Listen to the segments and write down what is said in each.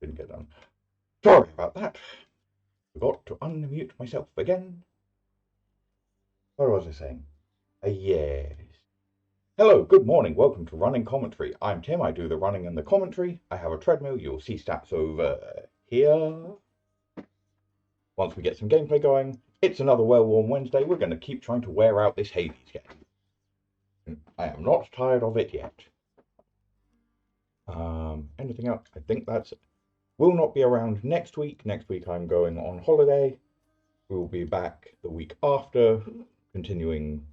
didn't get done. Sorry about that. Forgot to unmute myself again. What was I saying? Yes. Hello, good morning. Welcome to Running Commentary. I'm Tim. I do the running and the commentary. I have a treadmill. You'll see stats over here. Once we get some gameplay going, it's another well-worn Wednesday. We're going to keep trying to wear out this Hades game. I am not tired of it yet. Anything else? I think that's it. Will not be around next week. Next week I'm going on holiday. We'll be back the week after, continuing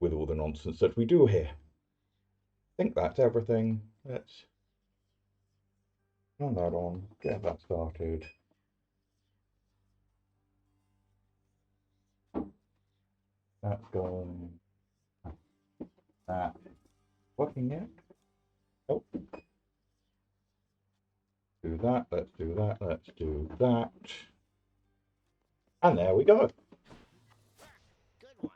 with all the nonsense that we do here. I think that's everything. Let's turn that on, get that started. That's going. That working yet? Nope. Do that, let's do that, let's do that. And there we go. Good one.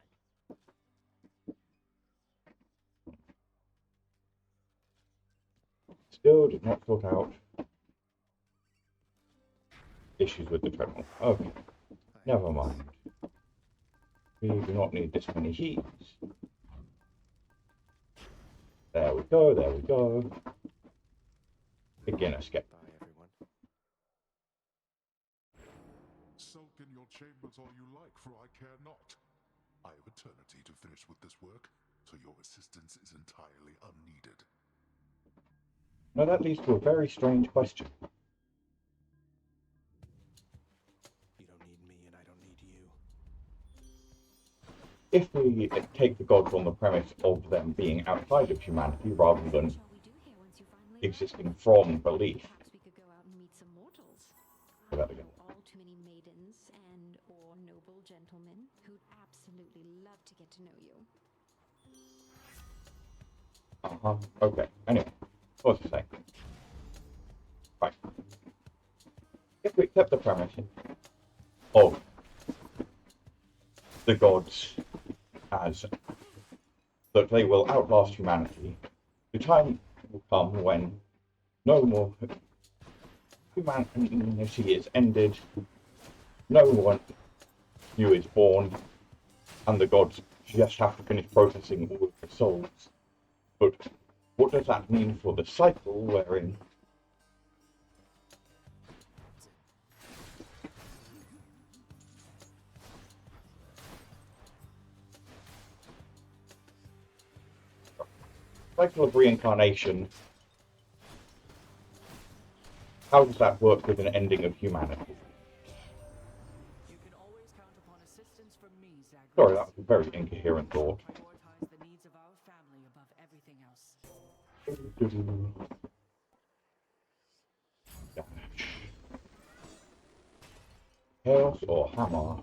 Still did not sort out issues with the treadmill. Okay, never mind. We do not need this many heats. There we go, there we go. Beginner skip. Bye, everyone. Sulk in your chambers all you like, for I care not. I have eternity to finish with this work, so your assistance is entirely unneeded. Now that leads to a very strange question. You don't need me, and I don't need you. If we take the gods on the premise of them being outside of humanity rather than existing from belief. Perhaps we could go out and meet some mortals. Say that again. All too many maidens and or noble gentlemen who'd absolutely love to get to know you. Okay. Anyway, what was I saying? Right. If we accept the premise of the gods as that they will outlast humanity, the time will come when no more humanity is ended, no one new is born, and the gods just have to finish processing all of their souls. But what does that mean for the cycle wherein cycle of reincarnation, how does that work with an ending of humanity? You can always count upon assistance from me, Zagreus. Sorry, that was a very incoherent thought. Prioritize the needs of our family above everything else. Chaos or hammer?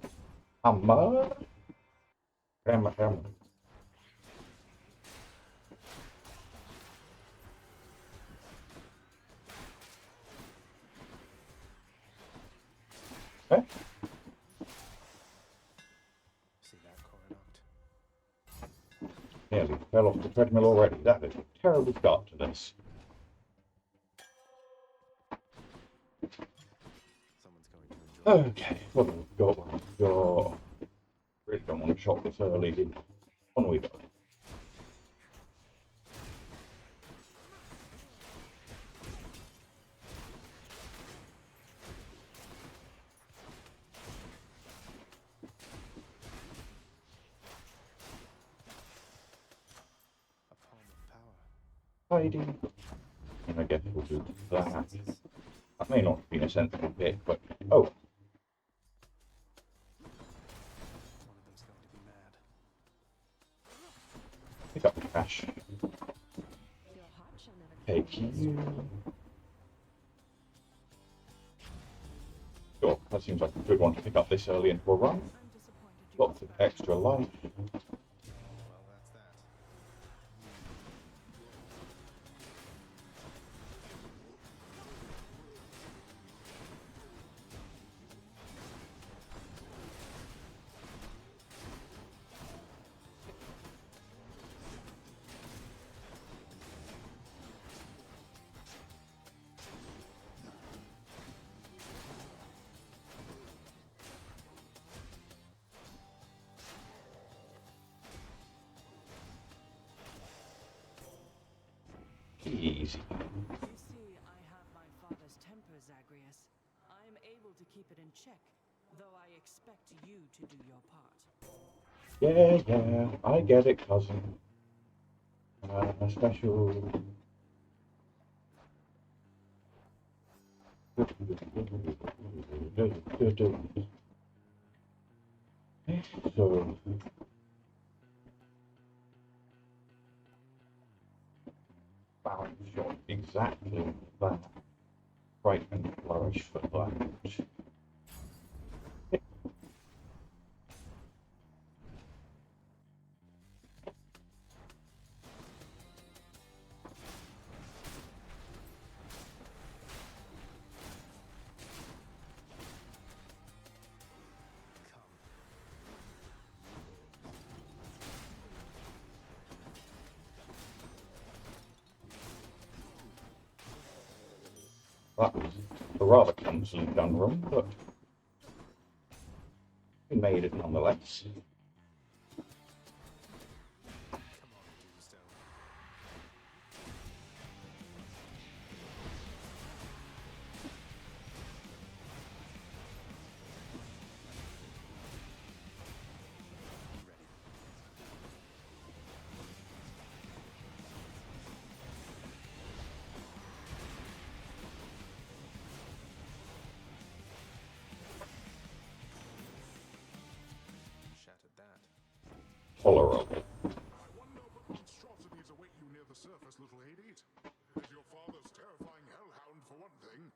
Hammer? Hammer, hammer. Okay. See that, Coronact? Nearly fell off the treadmill already. That is a terrible start to this. Someone's going to enjoy it. Okay, what have we got? We've got... Really don't want to shop this early, do we? On we go. A palm of power. Hiding. And I guess we'll do that. That may not have been a sensible pick, but... Oh, One of them's going to be mad. pick up the cash. Your heart shall never Take you. Sure, that seems like a good one to pick up this early into a run. I'm disappointed you Lots of extra life. Well, that's that. easy. You see, I have my father's temper, Zagreus. I'm able to keep it in check, though I expect you to do your part. Yeah, I get it, cousin. Special. So, balance shot exactly that. Right and flourish for that. That was a rather clumsily done run, but we made it nonetheless. Come on, Doomstone. Ready. Shattered that. Tolerable. I wonder what monstrosities await you near the surface, little Hades. Is your father's terrifying hellhound for one thing?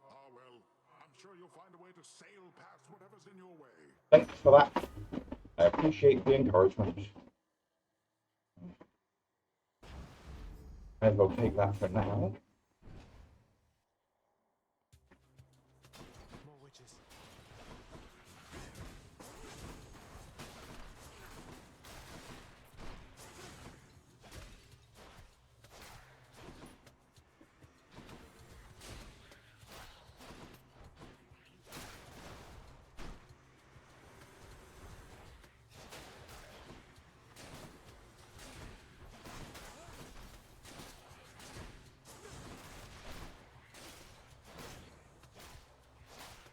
Ah, well, I'm sure you'll find a way to sail past whatever's in your way. Thanks for that. I appreciate the encouragement. May as well take that for now. More witches.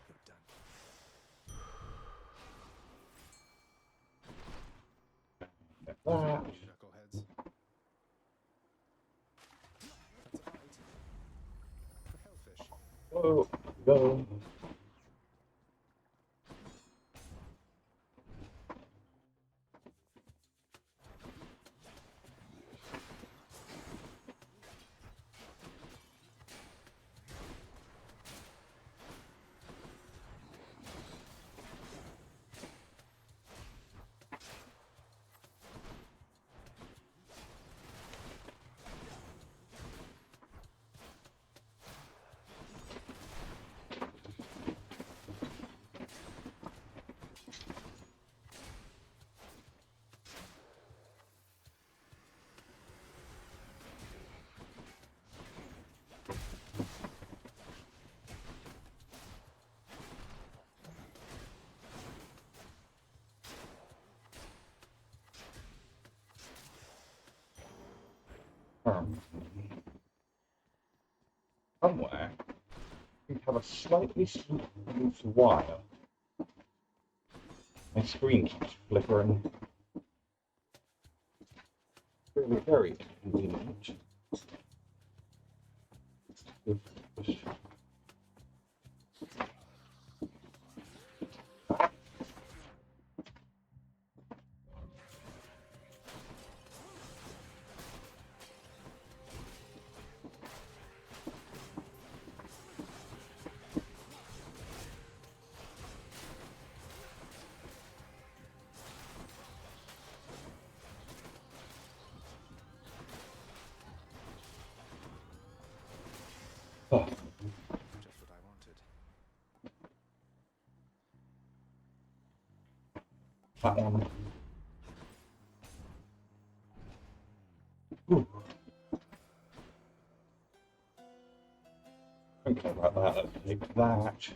You're done. That. Knuckleheads. That's a fight. For Hellfish. Go. Somewhere we have a slightly loose wire. My screen keeps flickering. Very, very inconvenient. Oh, Just what I wanted. that one. Ooh. Thinking about that, let's take that.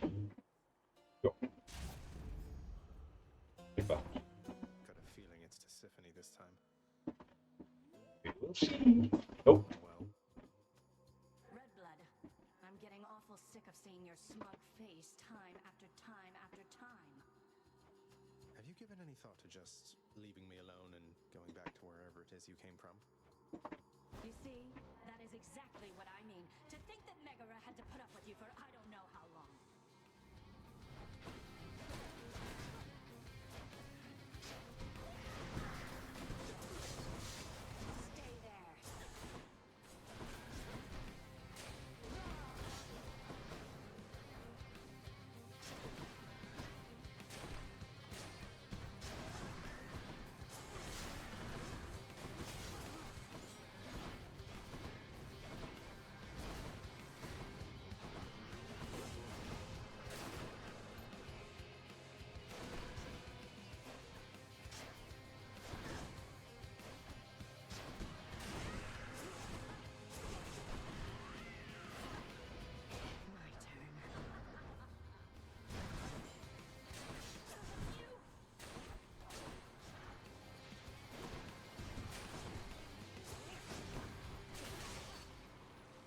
Go. Take that. Got a feeling it's Tisiphone this time. We will see. Nope. Well, seen your smug face time after time after time. Have you given any thought to just leaving me alone and going back to wherever it is you came from? You see, that is exactly what I mean. To think that Megara had to put up with you for I don't know how long. Stay there. My turn.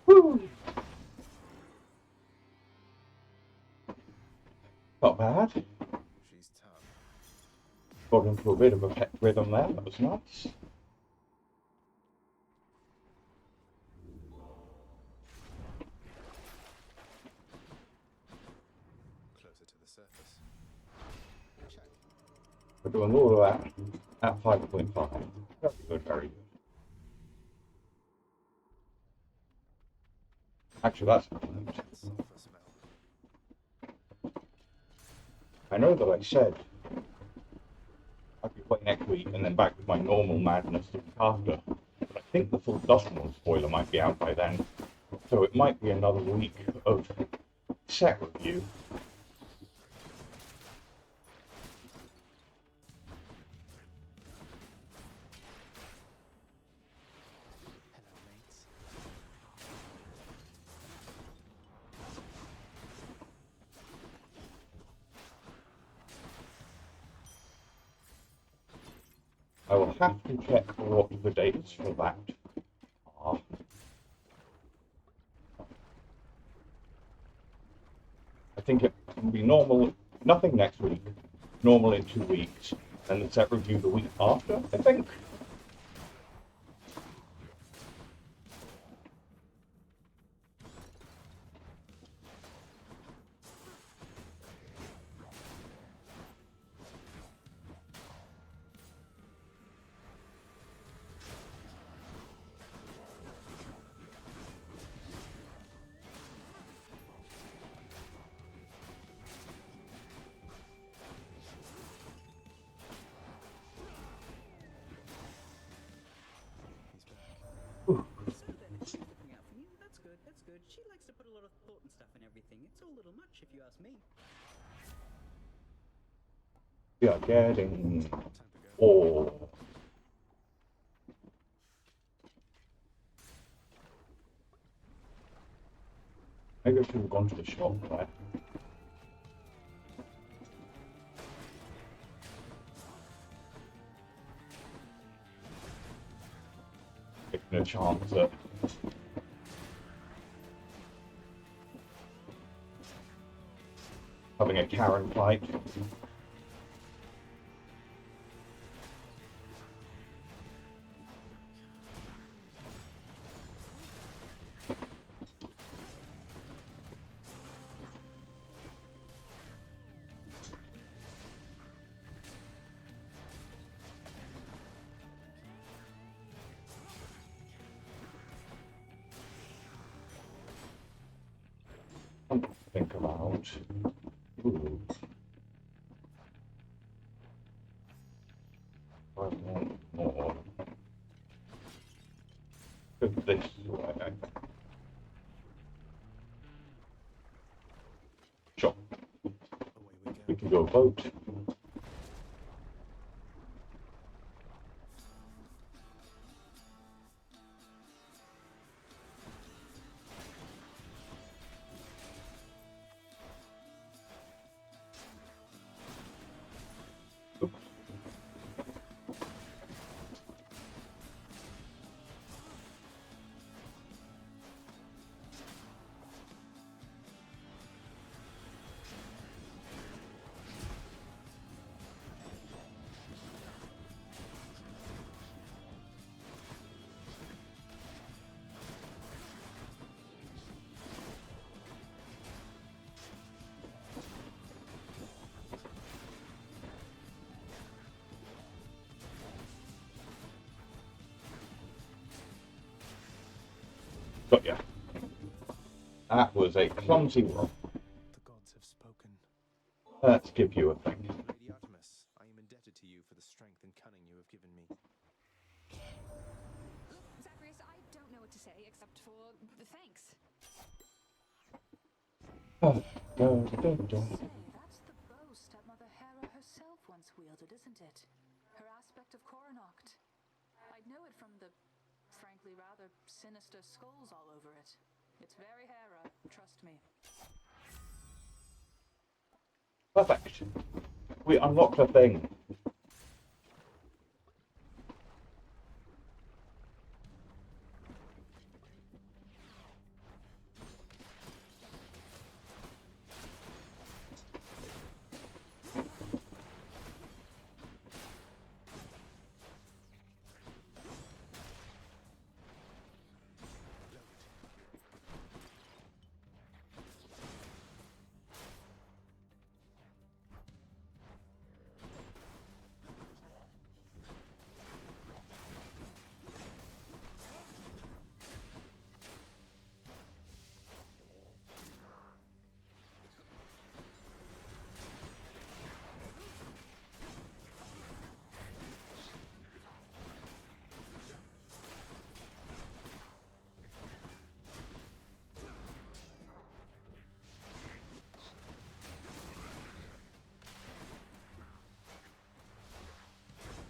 Woo! Not bad. She's tough. Got into a bit of a pet rhythm there. That was nice. Closer to the surface. Check. We're doing all of that at 5.5. Very good, very good. Actually, that's That sulfur smell. I know that I said I'd be playing next week and then back with my normal madness the week after. But I think the full Dustmore spoiler might be out by then. So it might be another week of set review. Hello, mates. I will have to check what the dates for that are. I think it will be normal, nothing next week, normal in 2 weeks, and the set review the week after, I think. He's back. So then, if she's looking out for you, that's good, that's good. She likes to put a lot of thought and stuff in everything. It's all a little much, if you ask me. We are getting Time to go. all. Maybe I should have gone to the shop, right? Taking a chance at having a Karen fight. Think about. Ooh. I want more. Go this way. Sure, Away we we go. can go vote. Oops. Got ya. That was a clumsy roll. The gods have spoken. Let's give you a thing. Lady Artemis, I am indebted to you for the strength and cunning you have given me. Zagreus, I don't know what to say except for thanks. Oh, Say, that's the bow stepmother Hera herself once wielded, isn't it? Her aspect of Coronoct. I'd know it from the, frankly, rather sinister skulls all over it. It's very Hera, trust me. Perfect. We unlocked a thing.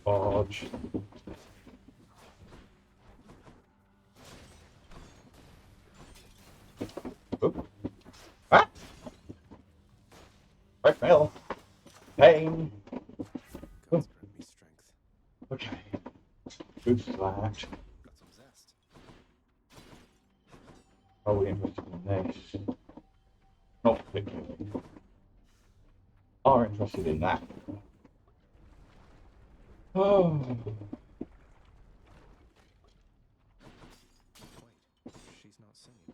Dodge. Oop. Ah! Right fail. Pain. Gods grant me strength. Okay. Boost that. Got some zest. Are we interested in this? Not particularly. Are interested in that. Oh. Wait, she's not singing.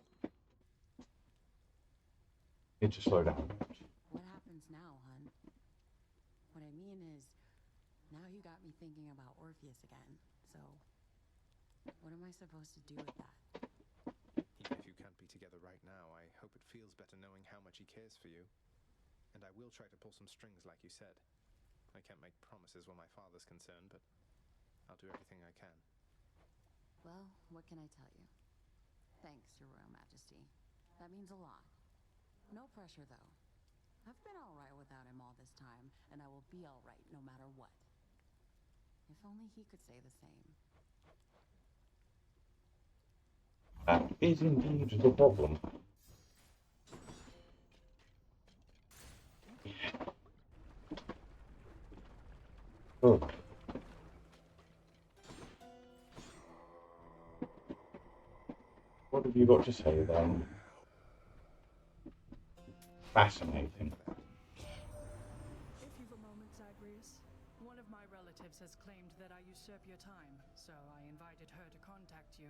Need to slow down. What happens now, hun? What I mean is, now you got me thinking about Orpheus again, so what am I supposed to do with that? Even if you can't be together right now, I hope it feels better knowing how much he cares for you. And I will try to pull some strings like you said. I can't make promises where my father's concerned, but I'll do everything I can. Well, what can I tell you? Thanks, Your Royal Majesty. That means a lot. No pressure, though. I've been alright without him all this time, and I will be alright no matter what. If only he could say the same. That is indeed the problem. Oh. What have you got to say then? Fascinating. If you've a moment, Zagreus. One of my relatives has claimed that I usurp your time, so I invited her to contact you.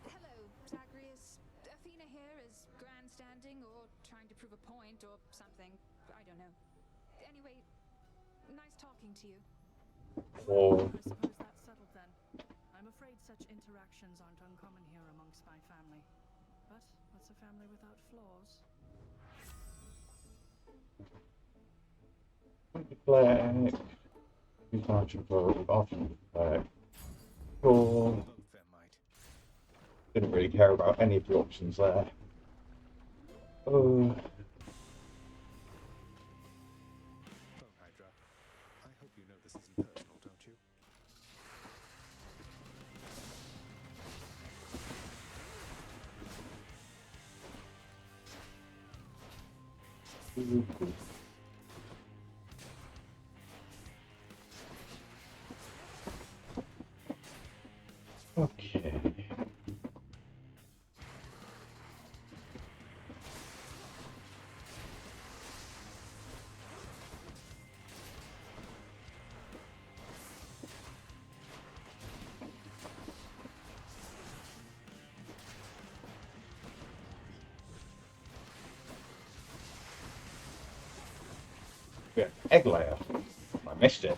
Hello, Zagreus. Athena here is grandstanding or trying to prove a point or something. I don't know. Anyway, nice talking to you. Or I suppose that's settled then. I'm afraid such interactions aren't uncommon here amongst my family. But what's a family without flaws? black. You can't control often black. Cool. Both there might. Didn't really care about any of the options there. Oh. Bone Hydra, I hope you know this isn't personal, don't you? Okay. Yeah, egg layer. I missed it.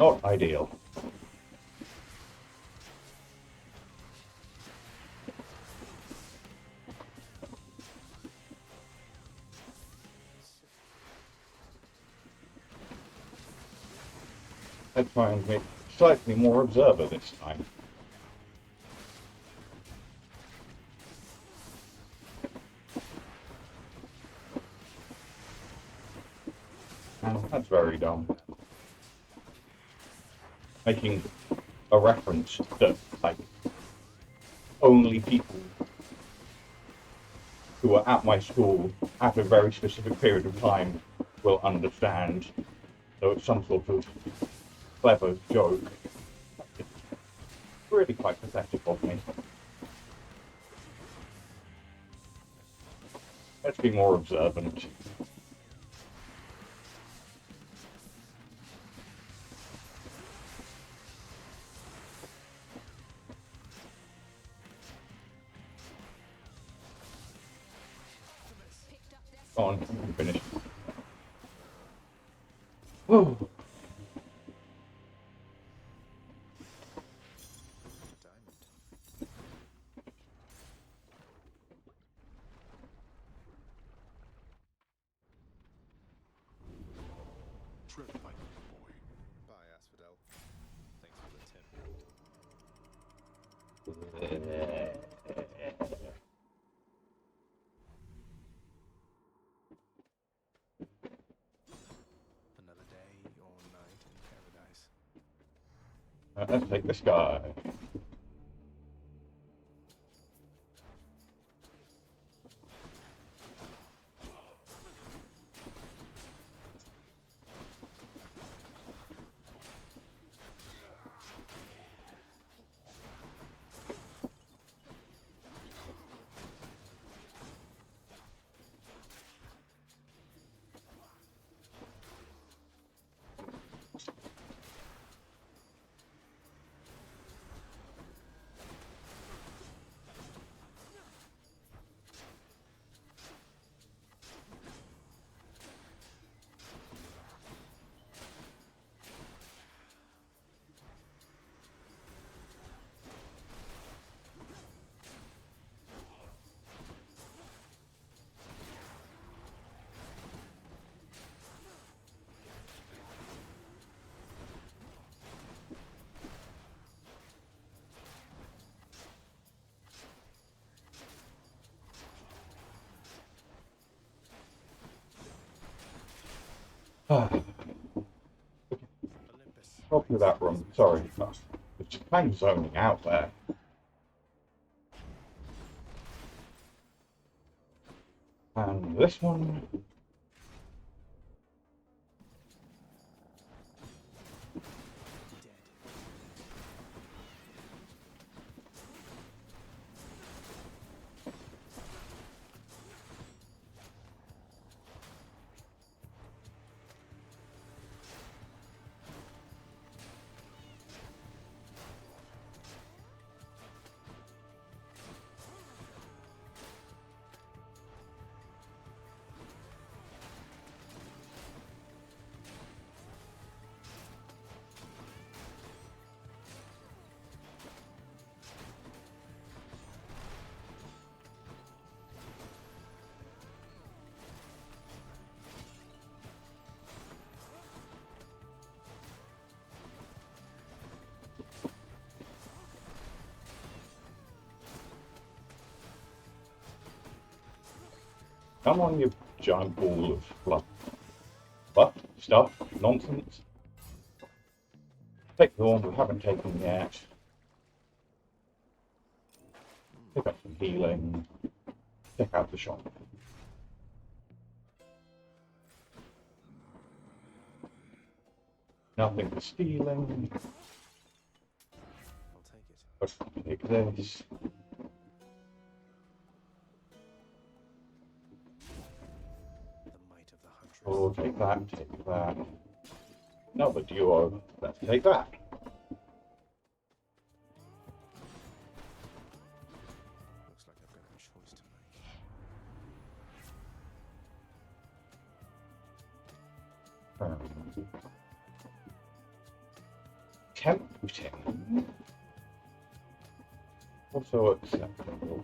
Not ideal. Let's try and make slightly more observer this time. And that's very dumb. Making a reference that, like, only people who are at my school at a very specific period of time will understand. So it's some sort of clever joke. It's really quite pathetic of me. Let's be more observant. Go on, finish. Whoa. Tread lightly, boy. Bye, Asphodel. Thanks for the tip. Another day or night in paradise. Let's take this guy. Olympus. Copy that room. Sorry. It's kind of zoning out there. And this one. Come on, you giant ball of fluff. What? Stuff? Nonsense? Take the one we haven't taken yet. Pick up some healing. Check out the shop. Nothing for stealing. I'll take it. Let's take this. The might of the huntress. Oh, take that, take that. Another duo. Let's take that. Looks like I've got a choice to make. tempting. Also acceptable.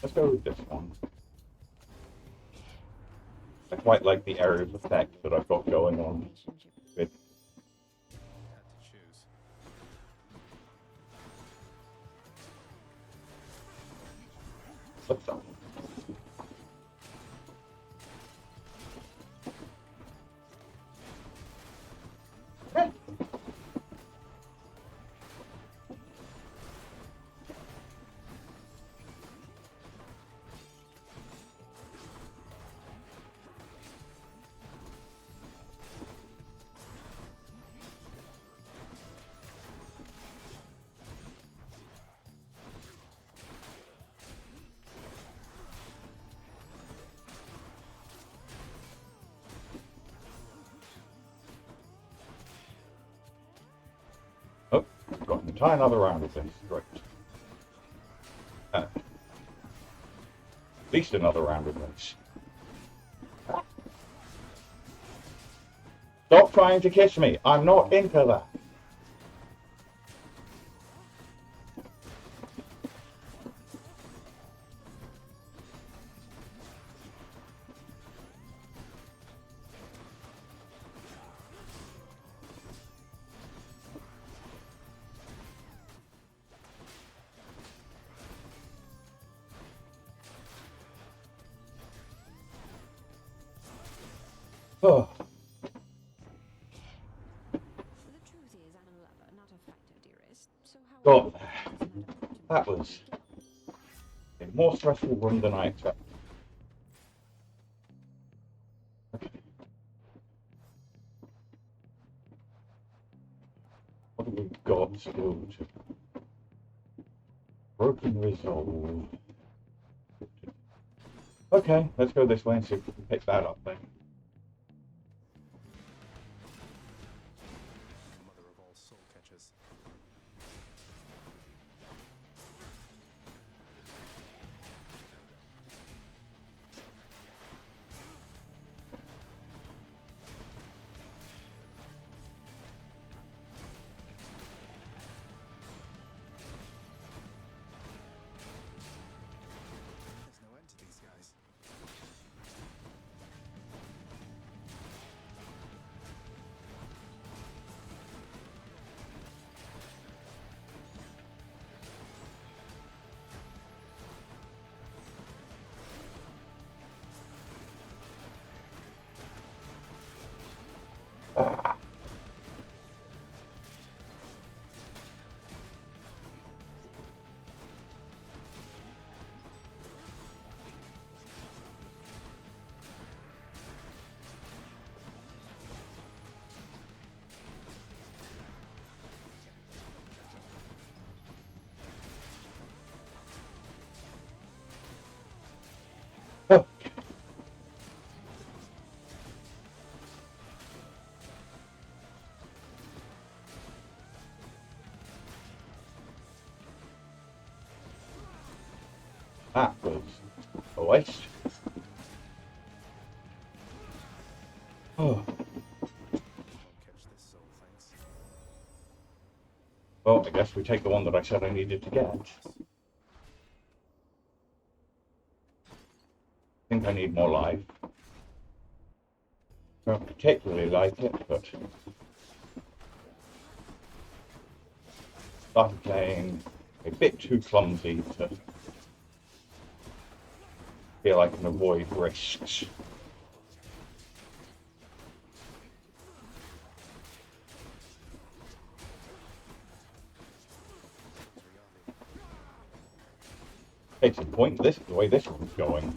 Let's go with this one. I quite like the area of effect that I've got going on with. Had to choose. What's that? Oh, got an entire another round of this. Great. At least another round of this. Stop trying to kiss me. I'm not into that. Oh, The truth is, I'm a lover, not a fighter, dearest. So how got there. That was a more stressful run than I expected. Okay. What have we got still to broken resolve? Okay, let's go this way and see if we can pick that up then. Mother of all soul catchers. There's no end to these guys. Oh. That was a waste. Oh. Won't catch this soul, thanks. Well, I guess we take the one that I said I needed to get. I think I need more life. I don't particularly like it, but started playing a bit too clumsy to feel I can avoid risks. Case in point, this is the way this one's going.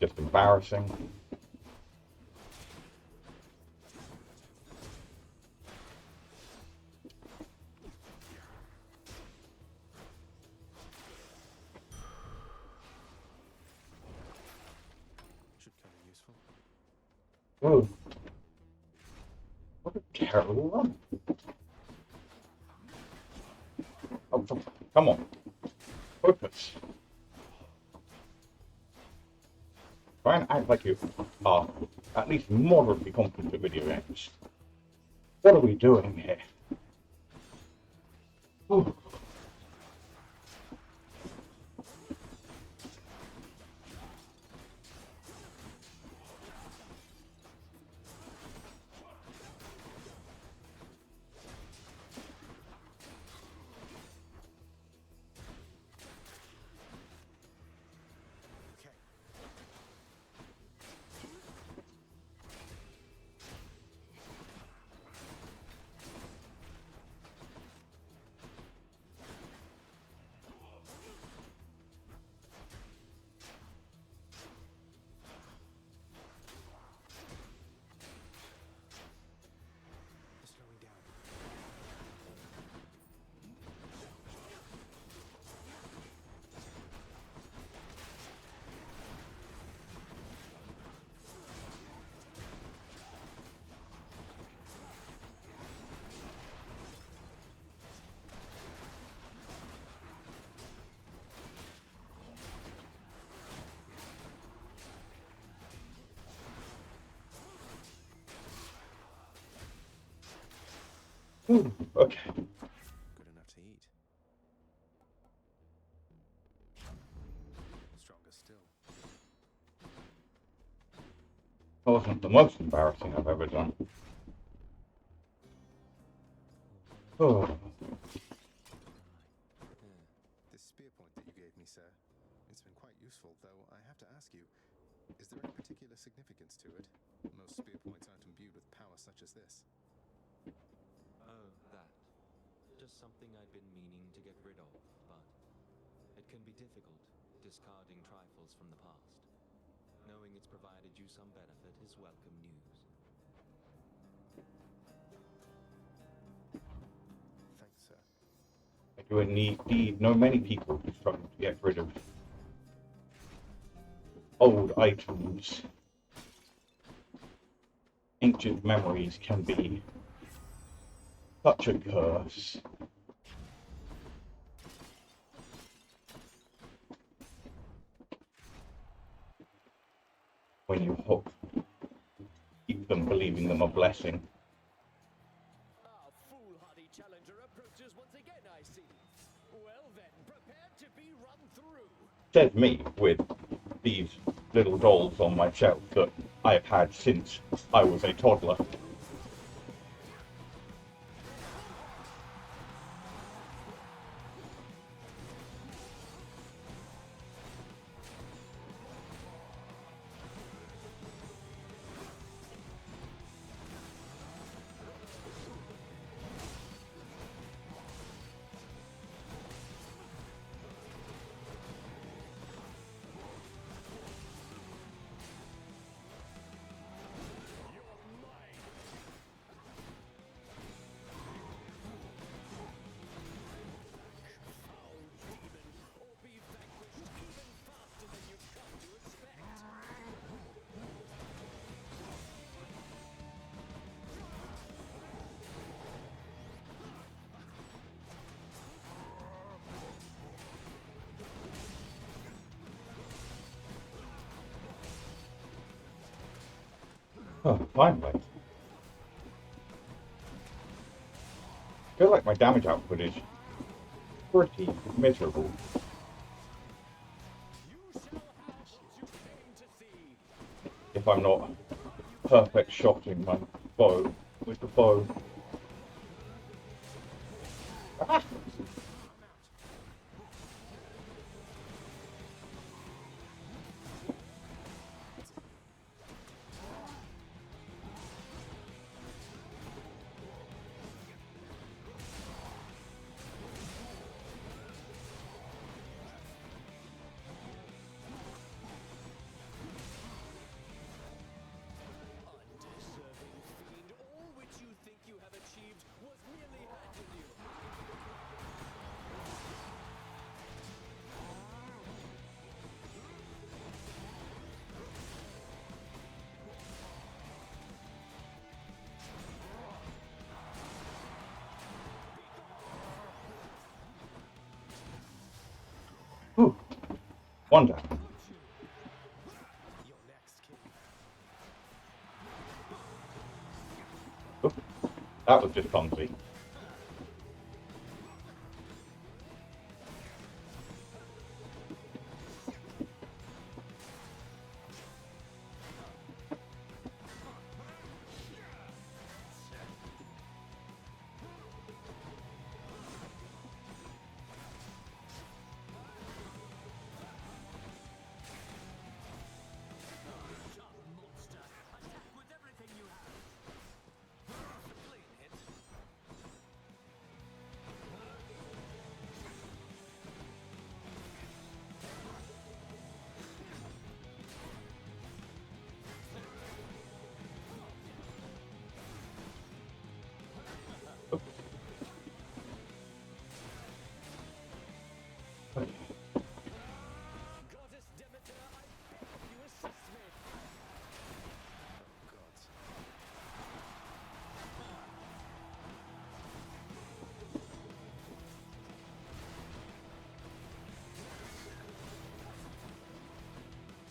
just embarrassing. Should come in useful. Whoa. What a terrible run. Oh, come on. Focus. Try and act like you are at least moderately competent at video games. What are we doing here? Ooh. Okay. Slowing down. Ooh. Okay. Good enough to eat. Stronger still. That wasn't the most embarrassing I've ever done. Oh. This spear point that you gave me, sir, it's been quite useful, though I have to ask you, is there any particular significance to it? Most spear points aren't imbued with power such as this. Oh, that. Just something I've been meaning to get rid of, but it can be difficult, discarding trifles from the past. Knowing it's provided you some benefit is welcome news. Thanks, sir. I do indeed know many people who struggle to get rid of old items. Ancient memories can be such a curse. When you hope, keep them believing them a blessing. Our foolhardy challenger approaches once again, I see. Well then, prepare to be run through. Says me with these little dolls on my shelf that I've had since I was a toddler. Oh, finally. I feel like my damage output is pretty miserable. If I'm not perfect shotting my bow with the bow. Ah! One down. You're next, King. Oop. That was just clumsy. Goddess Demeter, I beg you assist me. Gods.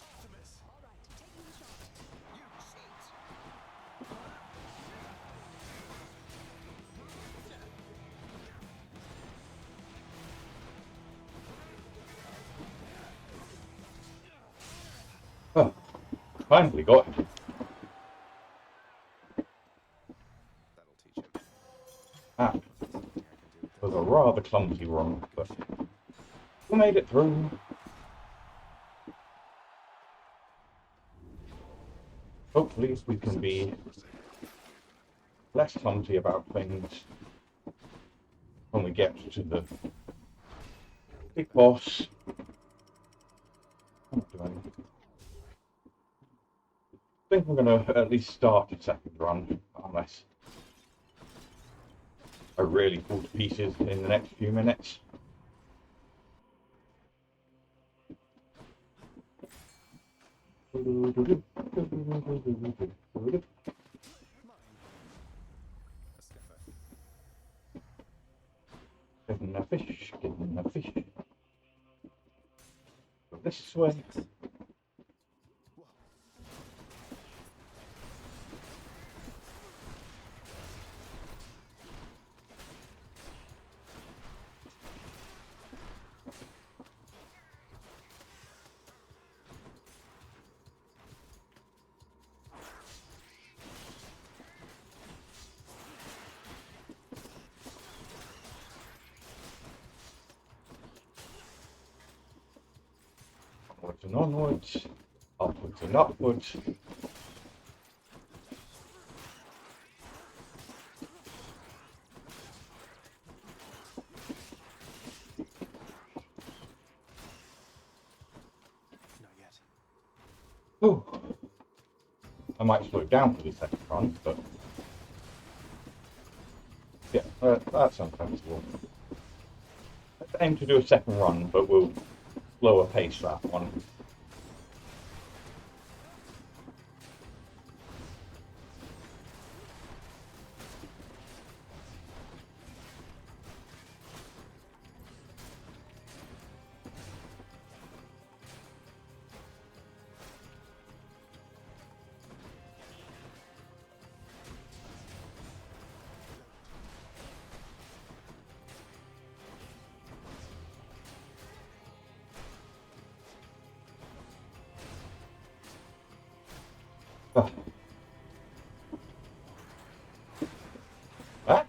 Artemis! All right, taking the shot. You cheat! Oh, finally got him. That'll teach him. Ah, Something I can do with it was this. a rather clumsy run, but we made it through. Hopefully we can be less clumsy about things when we get to the big boss. What do I think I'm going to at least start the second run, unless I really fall to pieces in the next few minutes. A skipper. Getting a fish, getting a fish. Go this way. Onwards and onwards, upwards and upwards. Not yet. Ooh. I might slow it down for the second run, but yeah, that sounds sensible. Let's aim to do a second run, but we'll slower pace that one. Ah. Ah.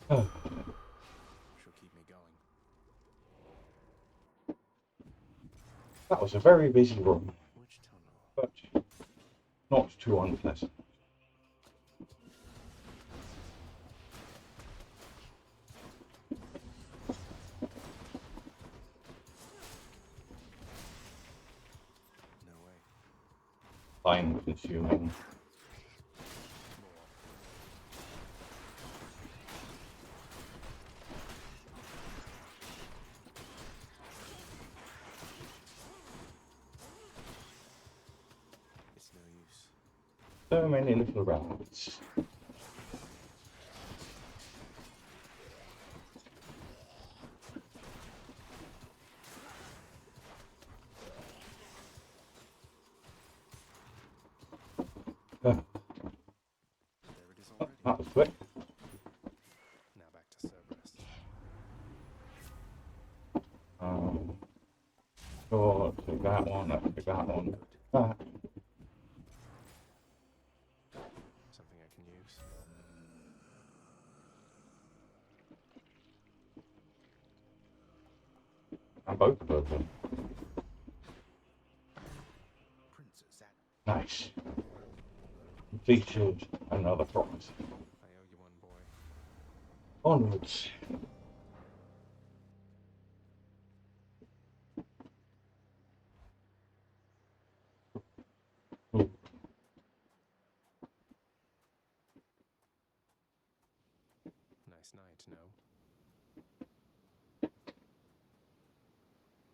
Oh. Should That was a very busy room, Which tunnel? but not too unpleasant. No way. Time consuming. It's no use. So many little rabbits. There it is already. That was quick. Now back to Cerberus. Sure, take that one, let's take that one. That. Something I can use. And both of them. Princess at. Nice. Completed another promise. I owe you one, boy. Onwards. Ooh. Nice night, no?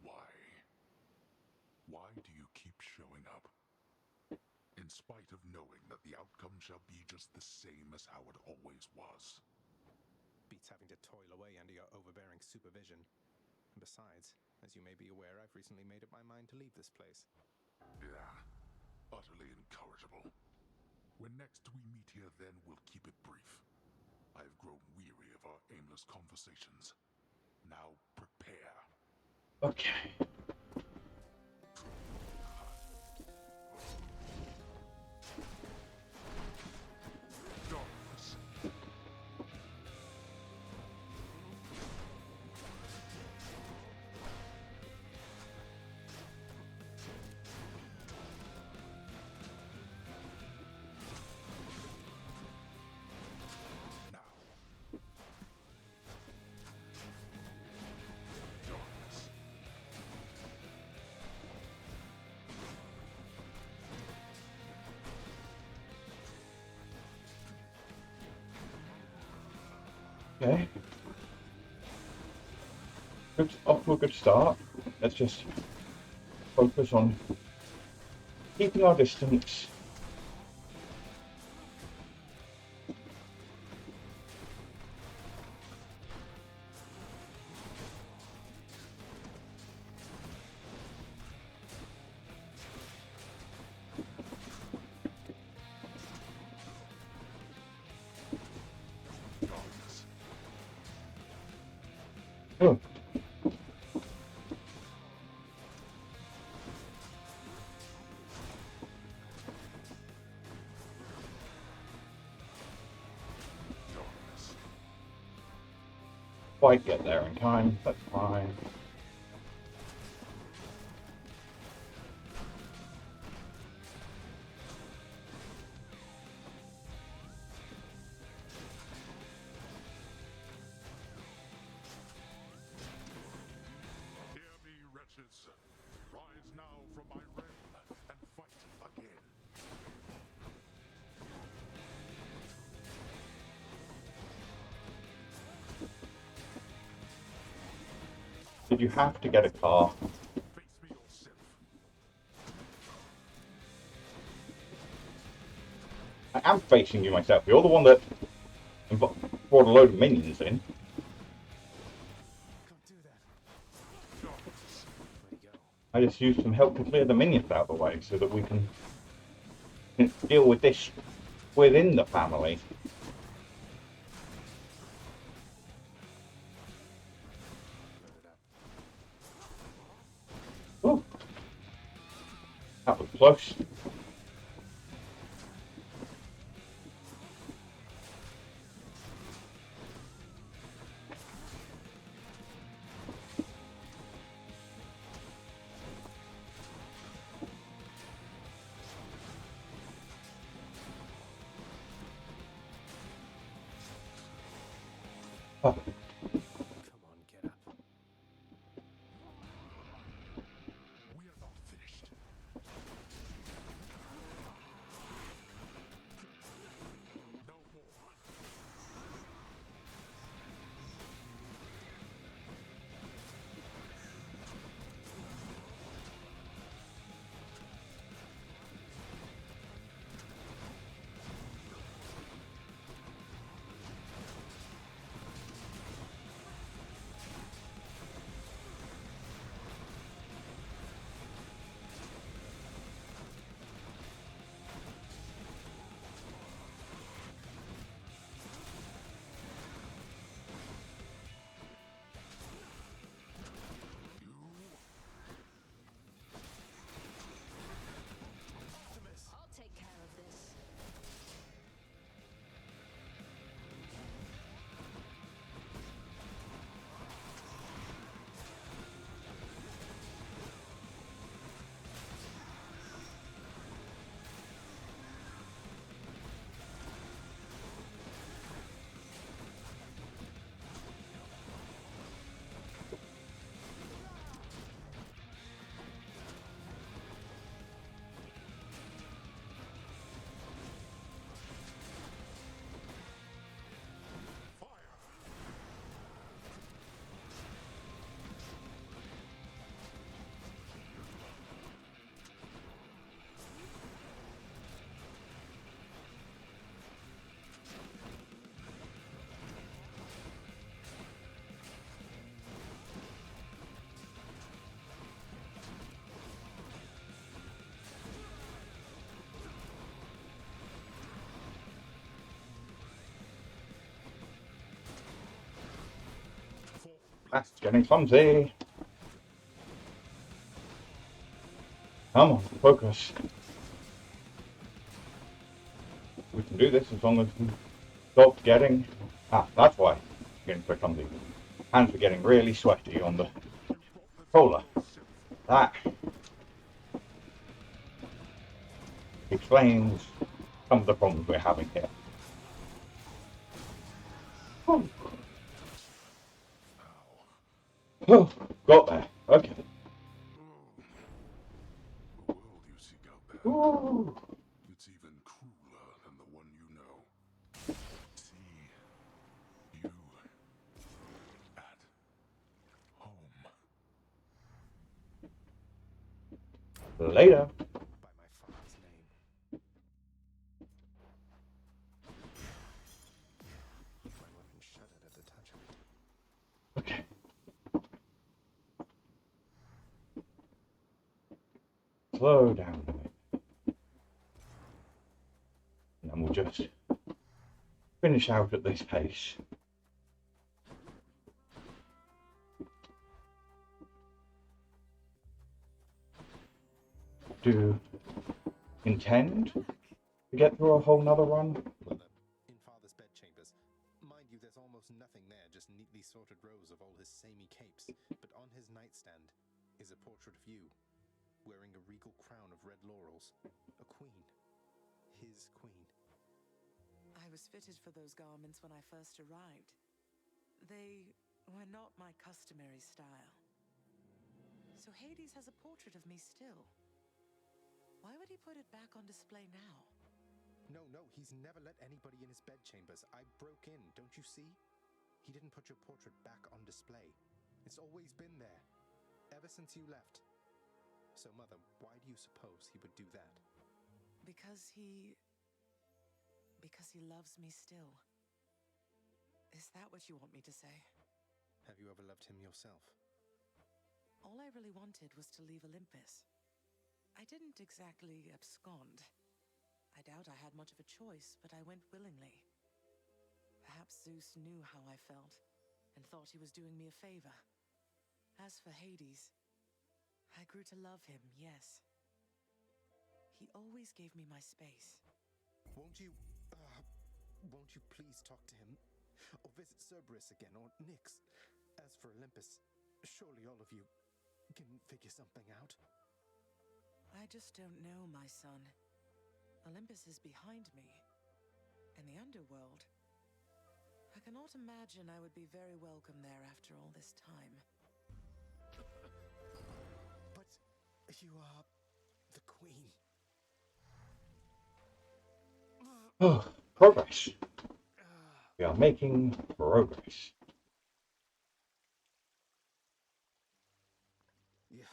Why? Why do you keep showing up? In spite of knowing that the outcome shall be just the same as how it always was. Beats having to toil away under your overbearing supervision. And besides, as you may be aware, I've recently made up my mind to leave this place. Yeah, utterly incorrigible. When next we meet here, then we'll keep it brief. I've grown weary of our aimless conversations. Now prepare. Okay. Darkness. Now. Darkness. Okay. Good, off to a good start. Let's just focus on keeping our distance. Darkness. Oh. Darkness. Quite get there in time, that's fine. Hear me, wretches. Rise now from my realm and fight again. Did you have to get a car? Face me yourself. I am facing you myself. You're the one that brought a load of minions in. Can't do that. Darkness. Where'd he go? I just used some help to clear the minions out of the way so that we can deal with this within the family. Load it up. Ooh. That was close. Oh, Come on, get up. We are not finished. No more. I'll take care of this. that's getting clumsy. Come on, focus. We can do this as long as we stop getting... Ah, that's why. Getting so clumsy. Hands were getting really sweaty on the controller. That explains some of the problems we're having here. Oh, got there. Okay. The world you seek out there, Ooh. it's even crueler than the one you know. See you at home. Later. By my father's name. My weapon shuddered at the touch of it. Okay. Slow down a bit. And then we'll just finish out at this pace. Do you intend to get through a whole nother run? Mother, in father's bedchambers. Mind you, there's almost nothing there, just neatly sorted rows of all his samey capes. But on his nightstand is a portrait of you, wearing a regal crown of red laurels. A queen. His queen. I was fitted for those garments when I first arrived. They were not my customary style. So Hades has a portrait of me still. Why would he put it back on display now? No, he's never let anybody in his bedchambers. I broke in, don't you see? He didn't put your portrait back on display. It's always been there, ever since you left. So, Mother, why do you suppose he would do that? Because he loves me still. Is that what you want me to say? Have you ever loved him yourself? All I really wanted was to leave Olympus. I didn't exactly abscond. I doubt I had much of a choice, but I went willingly. Perhaps Zeus knew how I felt, and thought he was doing me a favor. As for Hades, I grew to love him, yes. He always gave me my space. Won't you please talk to him? Or visit Cerberus again, or Nyx? As for Olympus, surely all of you can figure something out. I just don't know, my son. Olympus is behind me. And the underworld... I cannot imagine I would be very welcome there after all this time. But you are the queen. Oh, progress. We are making progress. Yeah,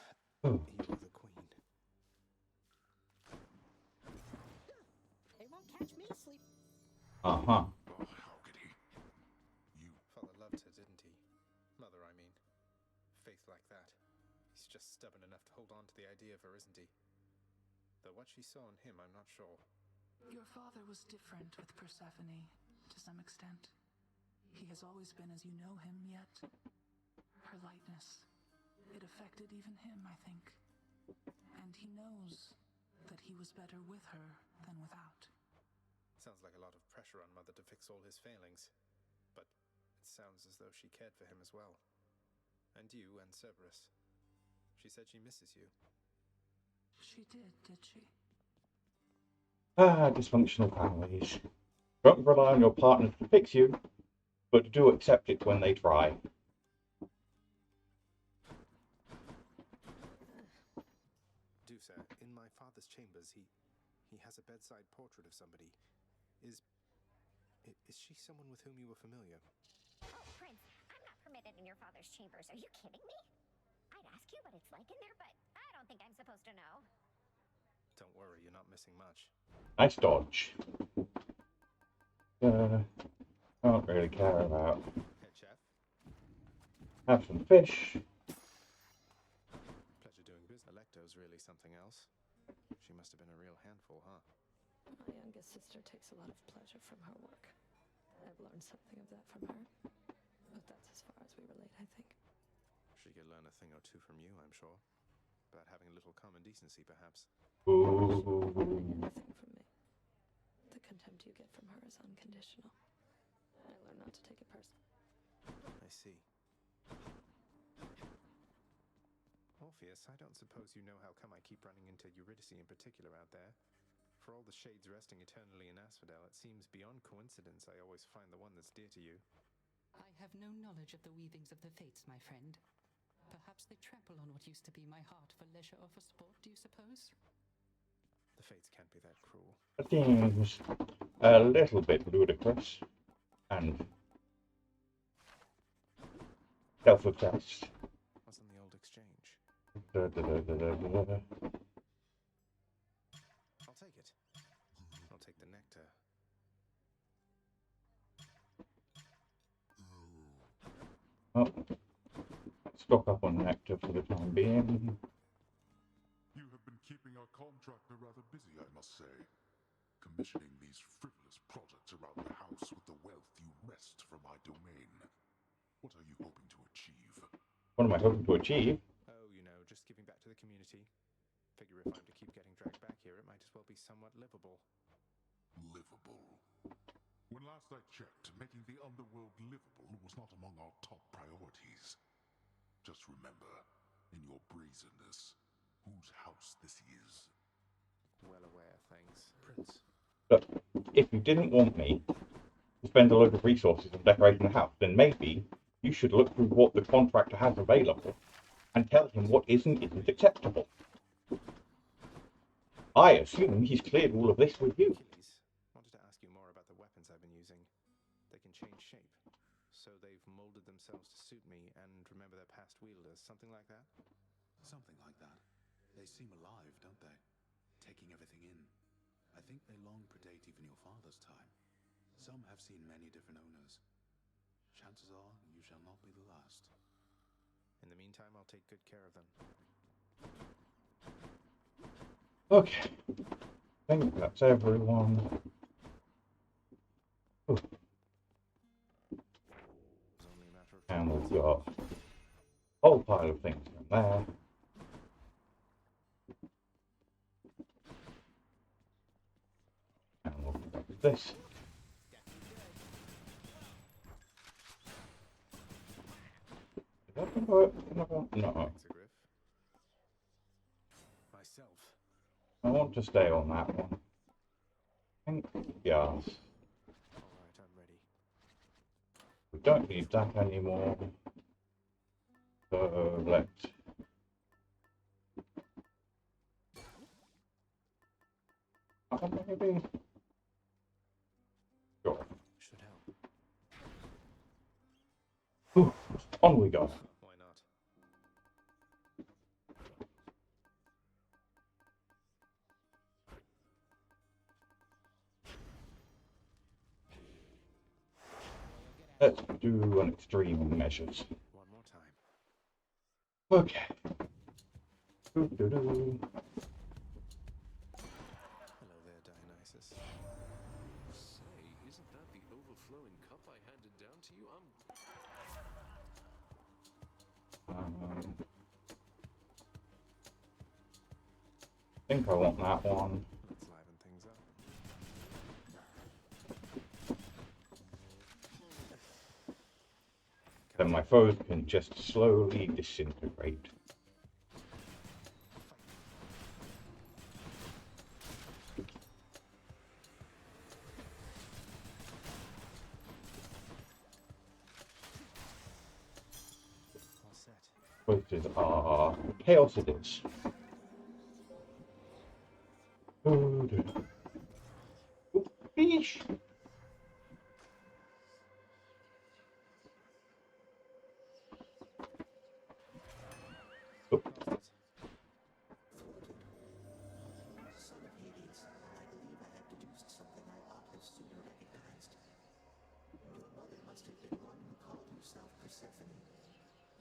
Oh. you are the queen. They won't catch me asleep. Uh-huh. Oh, how could he? You. Father loved her, didn't he? Mother, I mean. Faith like that. He's just stubborn enough to hold on to the idea of her, isn't he? Though what she saw in him, I'm not sure. Your father was different with Persephone, to some extent. He has always been as you know him, yet her lightness, it affected even him, I think. And he knows that he was better with her than without. Sounds like a lot of pressure on Mother to fix all his failings. But it sounds as though she cared for him as well. And you and Cerberus. She said she misses you. She did she? Ah, dysfunctional families. Don't rely on your partner to fix you, but do accept it when they try. Do, sir. In my father's chambers, he has a bedside portrait of somebody. Is she someone with whom you were familiar? Oh, Prince, I'm not permitted in your father's chambers. Are you kidding me? I'd ask you what it's like in there, but I don't think I'm supposed to know. Don't worry, you're not missing much. Nice dodge. Don't really care about. Head chef. Have some fish. Pleasure doing business. Alecto's really something else. She must have been a real handful, huh? My youngest sister takes a lot of pleasure from her work. I've learned something of that from her. But that's as far as we relate, I think. She could learn a thing or two from you, I'm sure. About having a little common decency, perhaps. Ooh. Anything from me. The contempt you get from her is unconditional. I learned not to take it personally. I see. Orpheus, I don't suppose you know how come I keep running into Eurydice in particular out there. For all the shades resting eternally in Asphodel, it seems beyond coincidence I always find the one that's dear to you. I have no knowledge of the weavings of the fates, my friend. Perhaps they trample on what used to be my heart for leisure or for sport, do you suppose? The fates can't be that cruel. It seems a little bit ludicrous and self-obsessed. What's in the old exchange? Da, da, da, da, da, da, da. I'll take it. I'll take the nectar. Oh, stock up on nectar for the time being. You have been keeping our contractor rather busy, I must say. Commissioning these frivolous projects around the house with the wealth you wrest from my domain. What are you hoping to achieve? What am I hoping to achieve? Oh, you know, just giving back to the community. Figure if I'm to keep getting dragged back here, it might as well be somewhat livable. Livable? When last I checked, making the underworld livable was not among our top priorities. Just remember, in your brazenness, whose house this is. Well aware, thanks. Prince. Look, if you didn't want me to spend a load of resources on decorating the house, then maybe you should look through what the contractor has available and tell him what isn't acceptable. I assume he's cleared all of this with you. Achilles, wanted to ask you more about the weapons I've been using. They can change shape, so they've molded themselves to suit me and remember their past wielders, something like that? Something like that. They seem alive, don't they? Taking everything in. I think they long predate even your father's time. Some have seen many different owners. Chances are you shall not be the last. In the meantime, I'll take good care of them. Okay, I think that's everyone. Ooh. And we've got a whole pile of things in there. And we'll pick up with this. Is that gonna work? No. Myself. I want to stay on that one. I think, yes. Alright, I'm ready. We don't need that anymore. So let's maybe sure. Should help. Whew, on we go. Why not? Let's do an extreme measures. One more time. Okay. Doo-doo-doo. Hello there, Dionysus. Say, isn't that the overflowing cup I handed down to you? I think I want that one. Let's liven things up. Then my foes can just slowly disintegrate. All set. Choices are chaos it is. Fish. Son of Hades, I believe I have deduced something I ought to have sooner recognized. Your mother must have been one who called herself Persephone.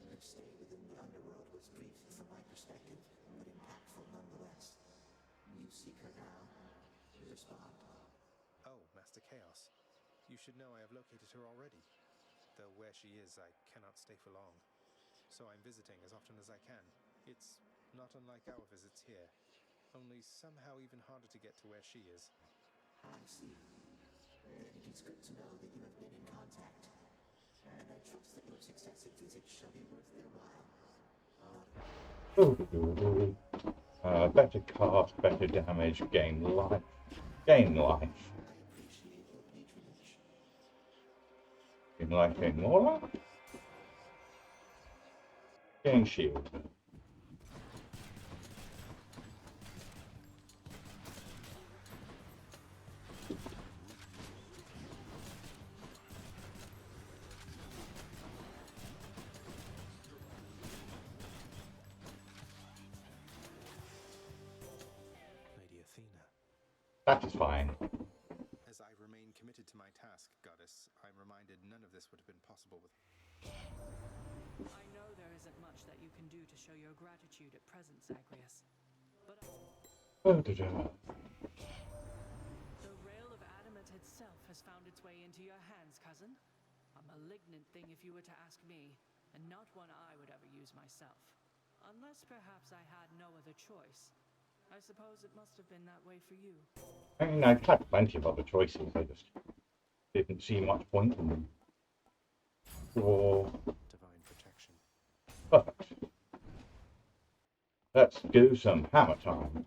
Her stay within the underworld was brief from my perspective, but impactful nonetheless. You seek her now. Respond. Oh, Master Chaos. You should know I have located her already. Though where she is, I cannot stay for long. So I'm visiting as often as I can. It's not unlike our visits here, only somehow even harder to get to where she is. I see. It is good to know that you have been in contact, and I trust that your successive visits shall be worth their while. Better cast, better damage, gain life. Gain life. I appreciate your patronage. Gain life, gain more life. Gain shield. Lady Athena. That is fine. As I remain committed to my task, Goddess, I'm reminded none of this would have been possible with... I know there isn't much that you can do to show your gratitude at present, Zagreus. But the Rail of Adamant itself has found its way into your hands, cousin. A malignant thing if you were to ask me, and not one I would ever use myself. Unless perhaps I had no other choice. I suppose it must have been that way for you. I mean, I've had plenty of other choices, I just didn't see much point in them. Or... Divine protection. Perfect. Let's do some hammer time.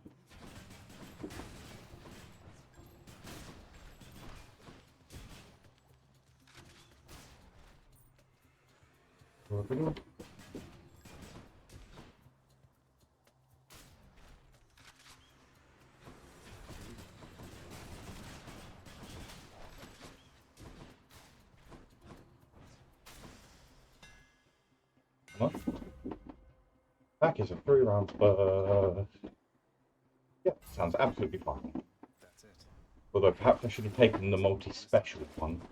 Back is a 3-round burst. Yeah, sounds absolutely fine. That's it. Although perhaps I should have taken the multi-special one.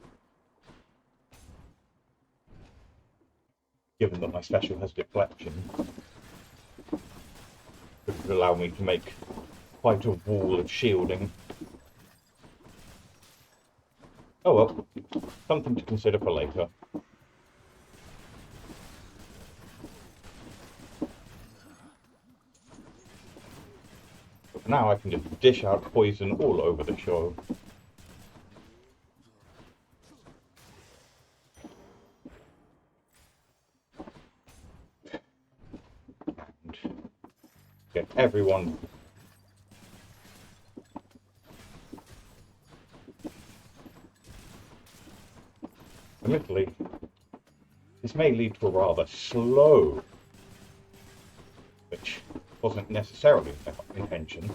Given that my special has deflection. It would allow me to make quite a wall of shielding. Oh well, something to consider for later. But now I can just dish out poison all over the show. And get everyone admittedly, This may lead to a rather slow, which wasn't necessarily the intention.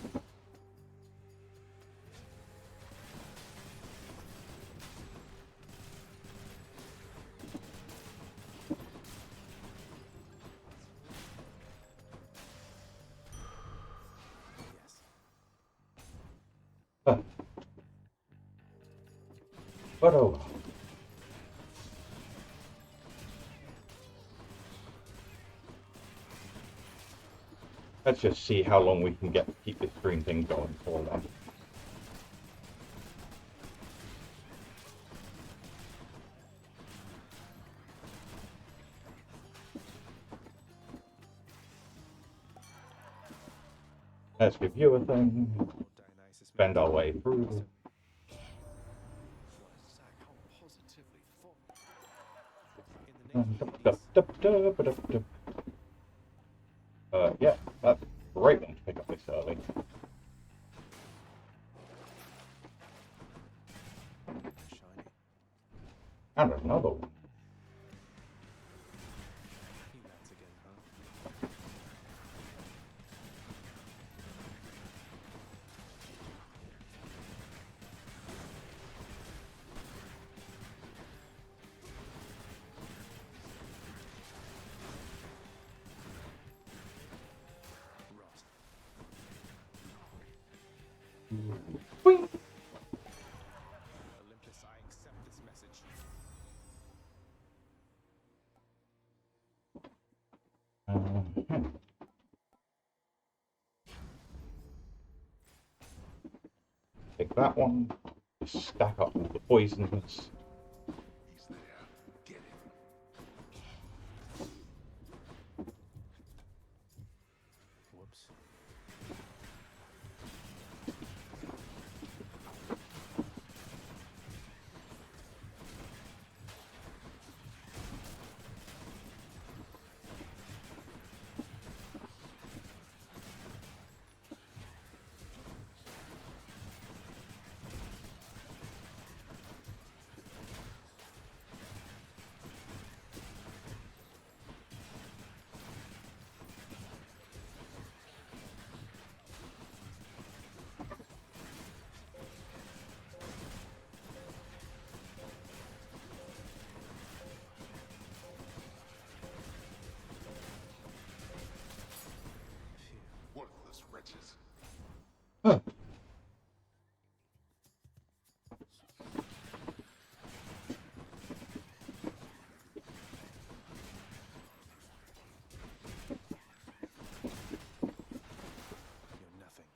But oh well. Let's just see how long we can keep this green thing going for then. Let's review a thing. Spend our way through. Yeah, that's a great one to pick up this early. And another one. Boing. Olympus, I accept this message. Take that one. Stack up all the poisons. He's there. Get him. Whoops. Worthless wretches. Huh. You're nothing.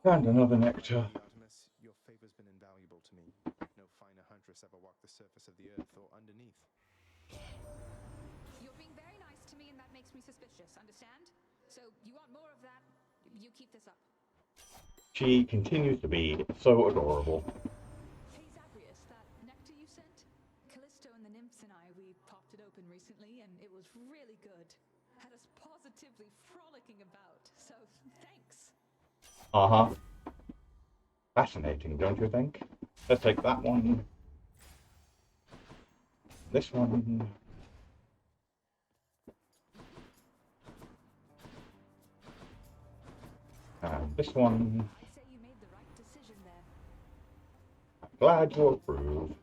And another nectar. Artemis, your favor's been invaluable to me. No finer huntress ever walked the surface of the earth or underneath. You're being very nice to me, and that makes me suspicious, understand? So, you want more of that? You keep this up. She continues to be so adorable. Hey, Zagreus, that nectar you sent? Callisto and the nymphs and I, we popped it open recently, and it was really good. Had us positively frolicking about, so thanks. Uh-huh. Fascinating, don't you think? Let's take that one. This one. And this one. I'd say you made the right decision there. I'm glad you approve. You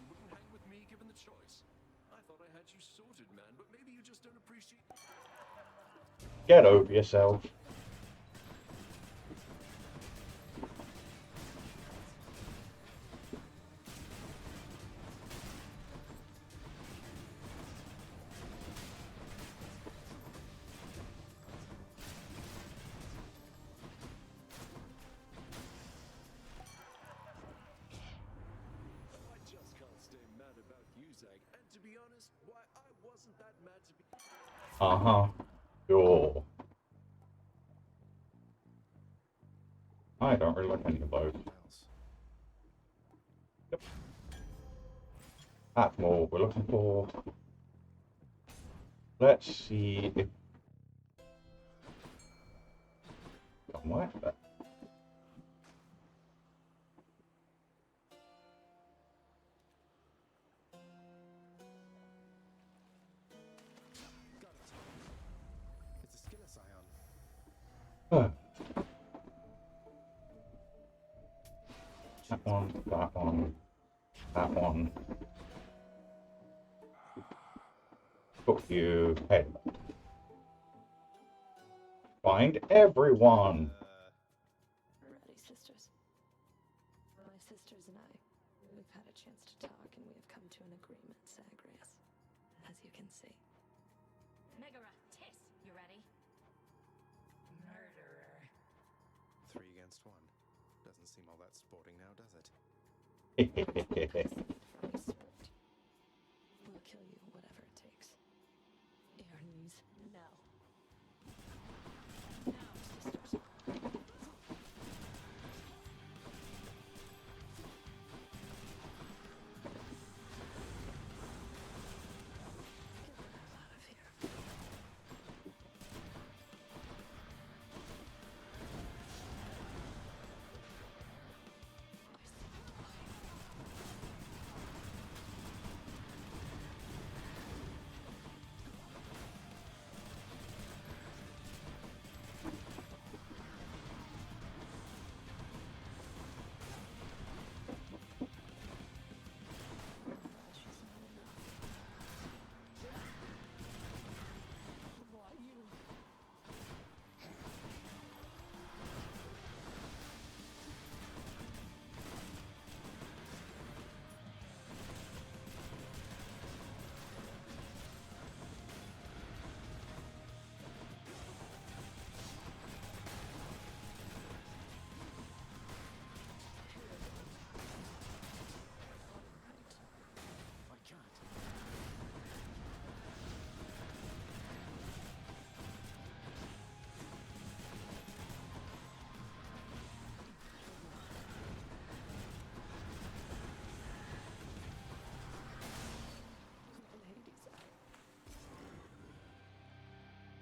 wouldn't hang with me given the choice. I thought I had you sorted, man, but maybe you just don't appreciate. Get over yourself. I just can't stay mad about you, Zag. And to be honest, why, I wasn't that mad to be. Uh-huh. Sure. I don't really like any of those. Yep. That's more what we're looking for. Let's see if... Somewhere. It's a Skillet ion. Huh. That one, that one, that one. Put you head. Find everyone. Ready, sisters. My sisters and I, we've had a chance to talk and we have come to an agreement, Zagreus. As you can see. Megara, Tiss, you ready? Murderer. 3 against 1. Doesn't seem all that sporting now, does it? We'll kill you, whatever it takes. Your knees, now. Now, sisters.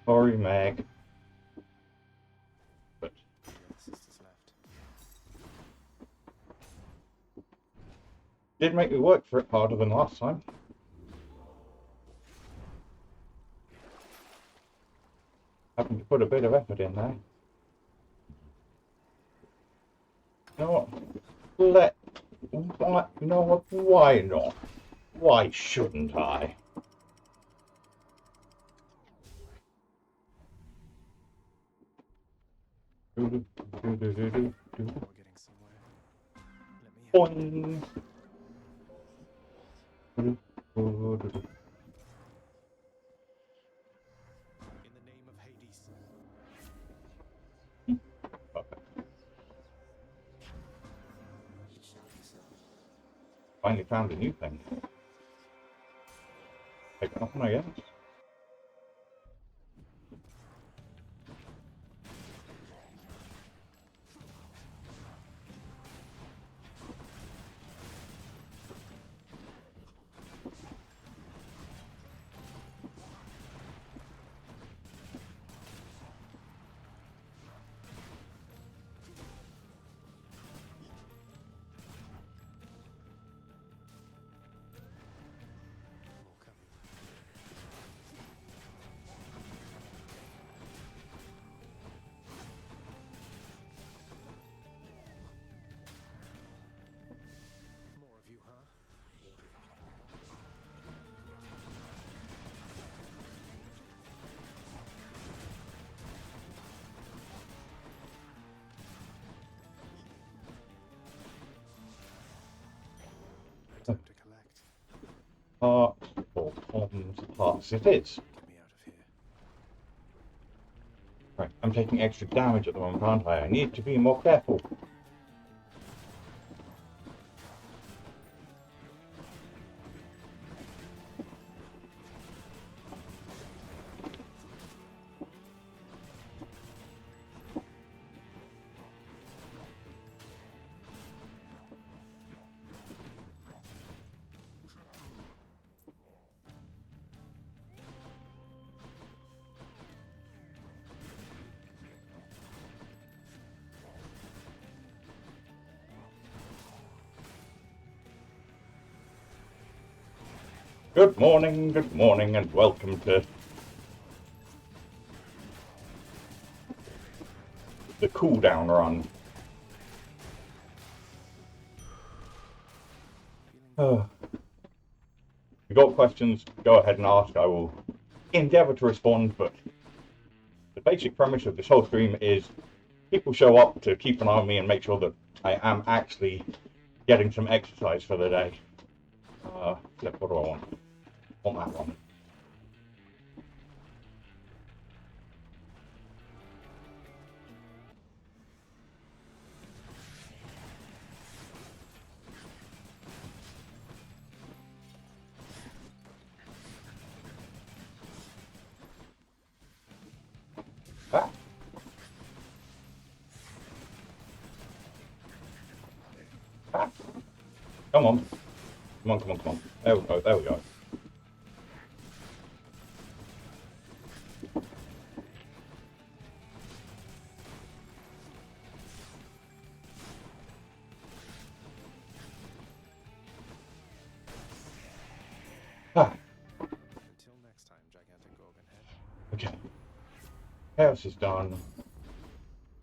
Sorry, Meg. But did make me work for it harder than last time. Having to put a bit of effort in there. You know what? You know what? Why not? Why shouldn't I? Boing. In the name of Hades. Finally found a new thing. Take it off one, I guess. More of you, huh? Time to collect. Parts or comms parts it is. Get me out of here. Right, I'm taking extra damage at the moment, aren't I? I need to be more careful. Good morning, and welcome to the cooldown run. If you've got questions, go ahead and ask. I will endeavour to respond, but the basic premise of this whole stream is people show up to keep an eye on me and make sure that I am actually getting some exercise for the day. Flip, what do I want? I want that one. Ah. Ah. Come on. Come on, come on, come on. There we go, there we go. Ah. Until next time, gigantic Gorgon head. Okay. Chaos is done.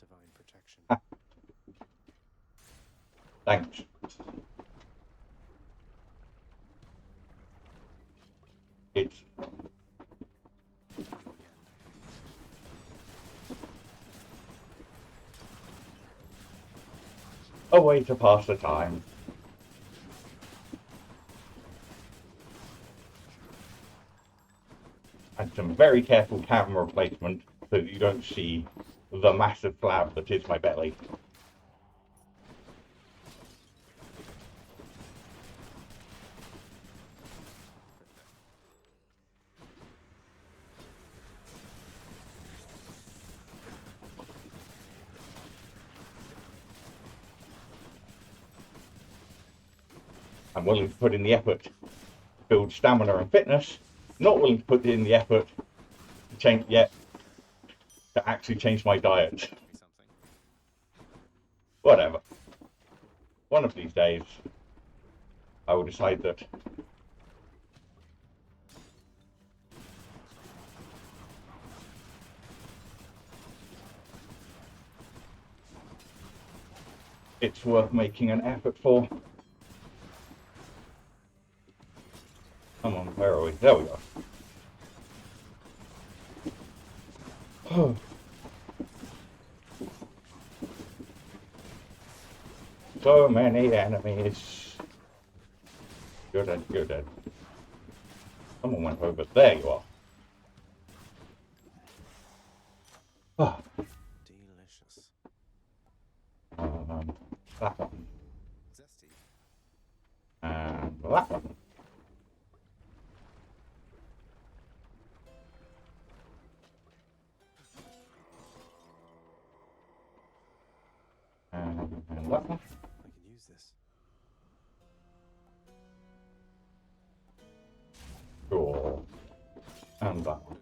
Divine protection. Ah. Thanks. It's a way to pass the time. And some very careful camera placement so that you don't see the massive flab that is my belly. I'm willing to put in the effort to build stamina and fitness, not willing to put in the effort to change yet to actually change my diet. Whatever. One of these days I will decide that it's worth making an effort for. Come on, where are we? There we go. So many enemies. You're dead, you're dead. Someone went over. There you are. Ah. Delicious. That one. Zesty. And that one. And that one. I can use this. Cool. And that one.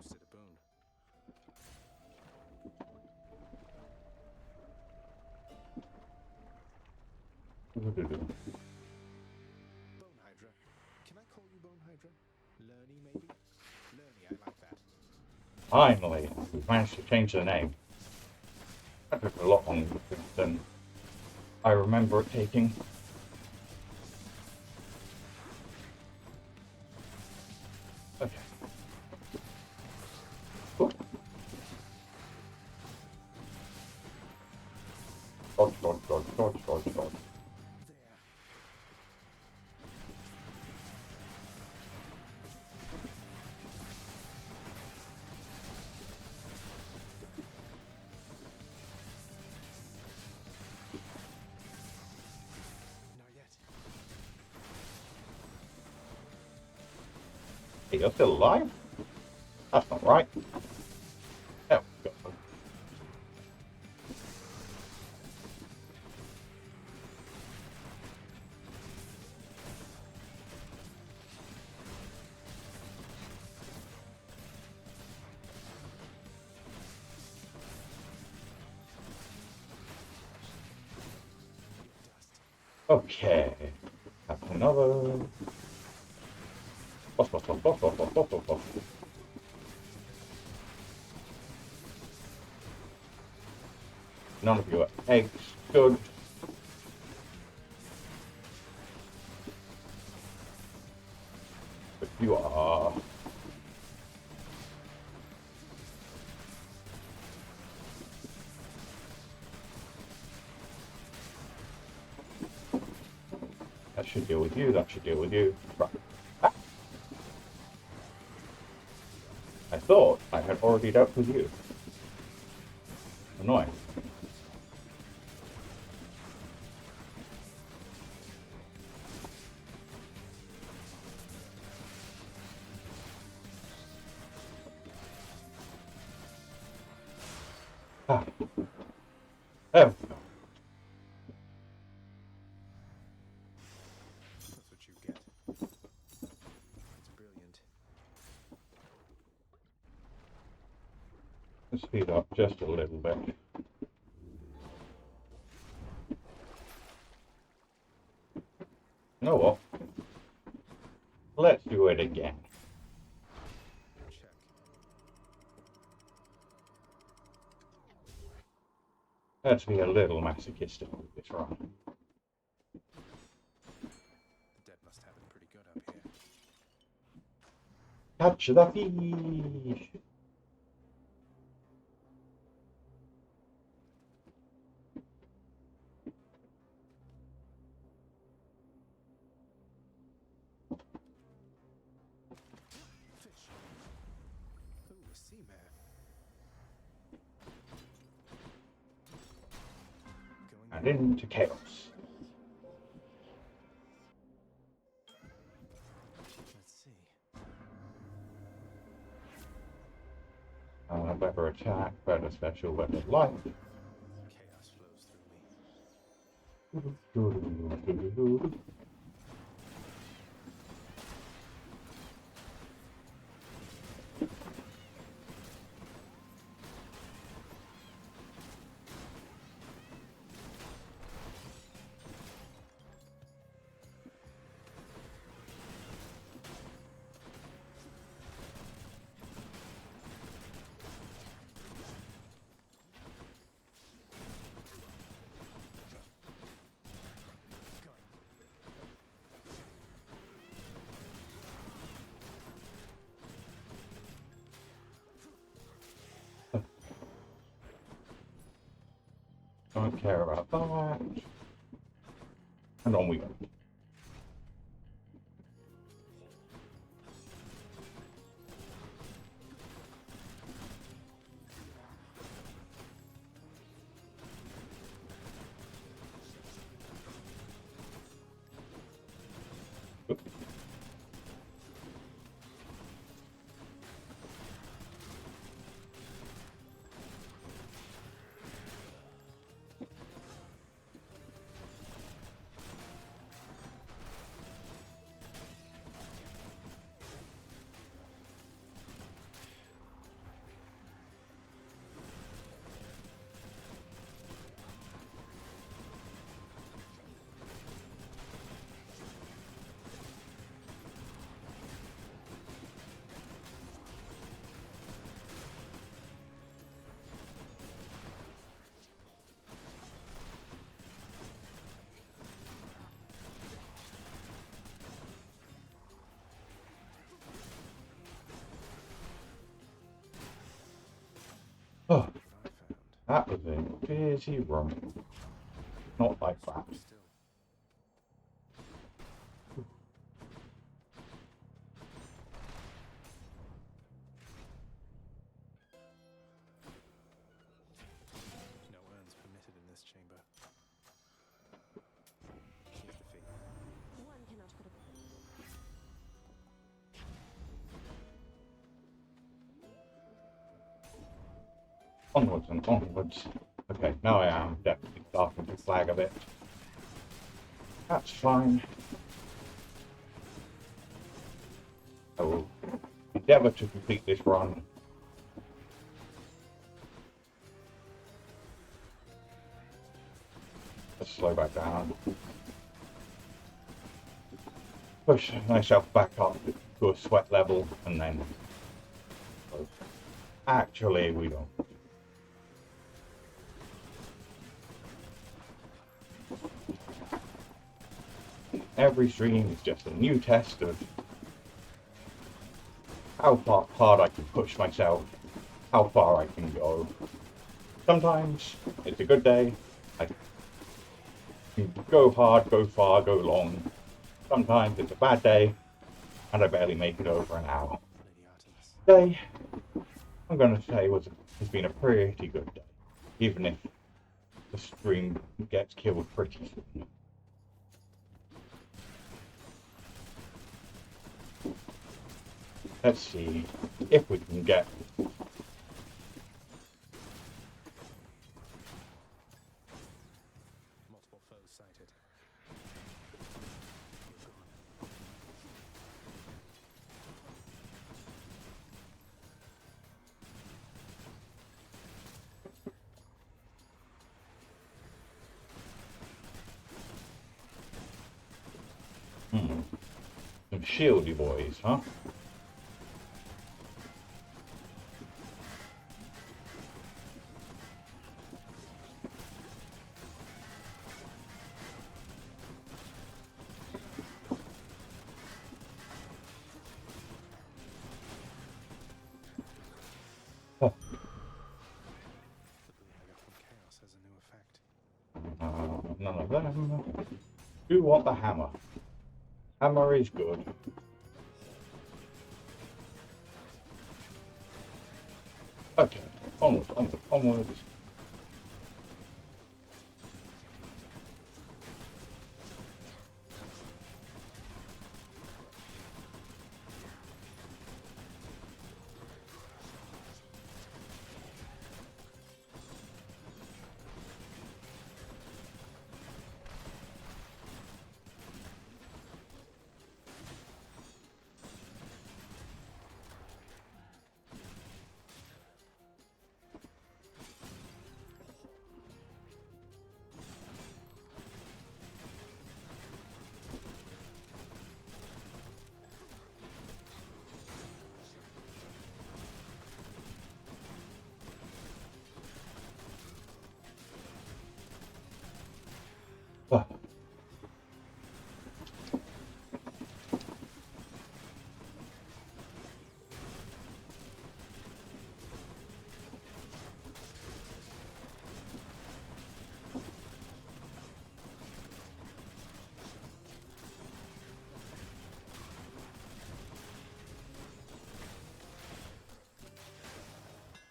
Boosted a boon. Bone Hydra. Can I call you Bone Hydra? Lerny, maybe? Lerny, I like that. Finally, we've managed to change the name. That took a lot longer than I remember it taking. Okay. Good. Dodge. Hey, you're still alive? That's not right. There we go. Okay. That's another. Boss, boss, boss, boss, boss, boss, boss, boss, boss. None of you are eggs. Good. But you are. That should deal with you, that should deal with you. Right. Ah. I thought I had already dealt with you. Annoying. Ah. There we go. That's what you get. It's brilliant. Let's speed up just a little bit. You know what? Let's do it again. Check. Let's be a little masochistic with this run. The dead must have it pretty good up here. Catch the fish! Fish. Ooh, a sea mare. And into chaos. Let's see. Better attack, better special, better life. Chaos flows through me. Don't care about that. And on we go. Oh, that was a busy run. Not like that. No urns permitted in this chamber. Here's the fee. One cannot put a... Onwards and onwards. Okay, now I am definitely starting to flag a bit. That's fine. I will endeavour to complete this run. Let's slow back down. push myself back up to a sweat level, and then actually we don't. Every stream is just a new test of how hard I can push myself, how far I can go. Sometimes it's a good day, I can go hard, go far, go long. Sometimes it's a bad day, and I barely make it over an hour. Today, I'm going to say has been a pretty good day, even if the stream gets killed pretty soon. Let's see if we can get multiple foes sighted. Some shieldy boys, huh? None of them. Do want the hammer. Hammer is good. Okay, onwards, onwards, onwards.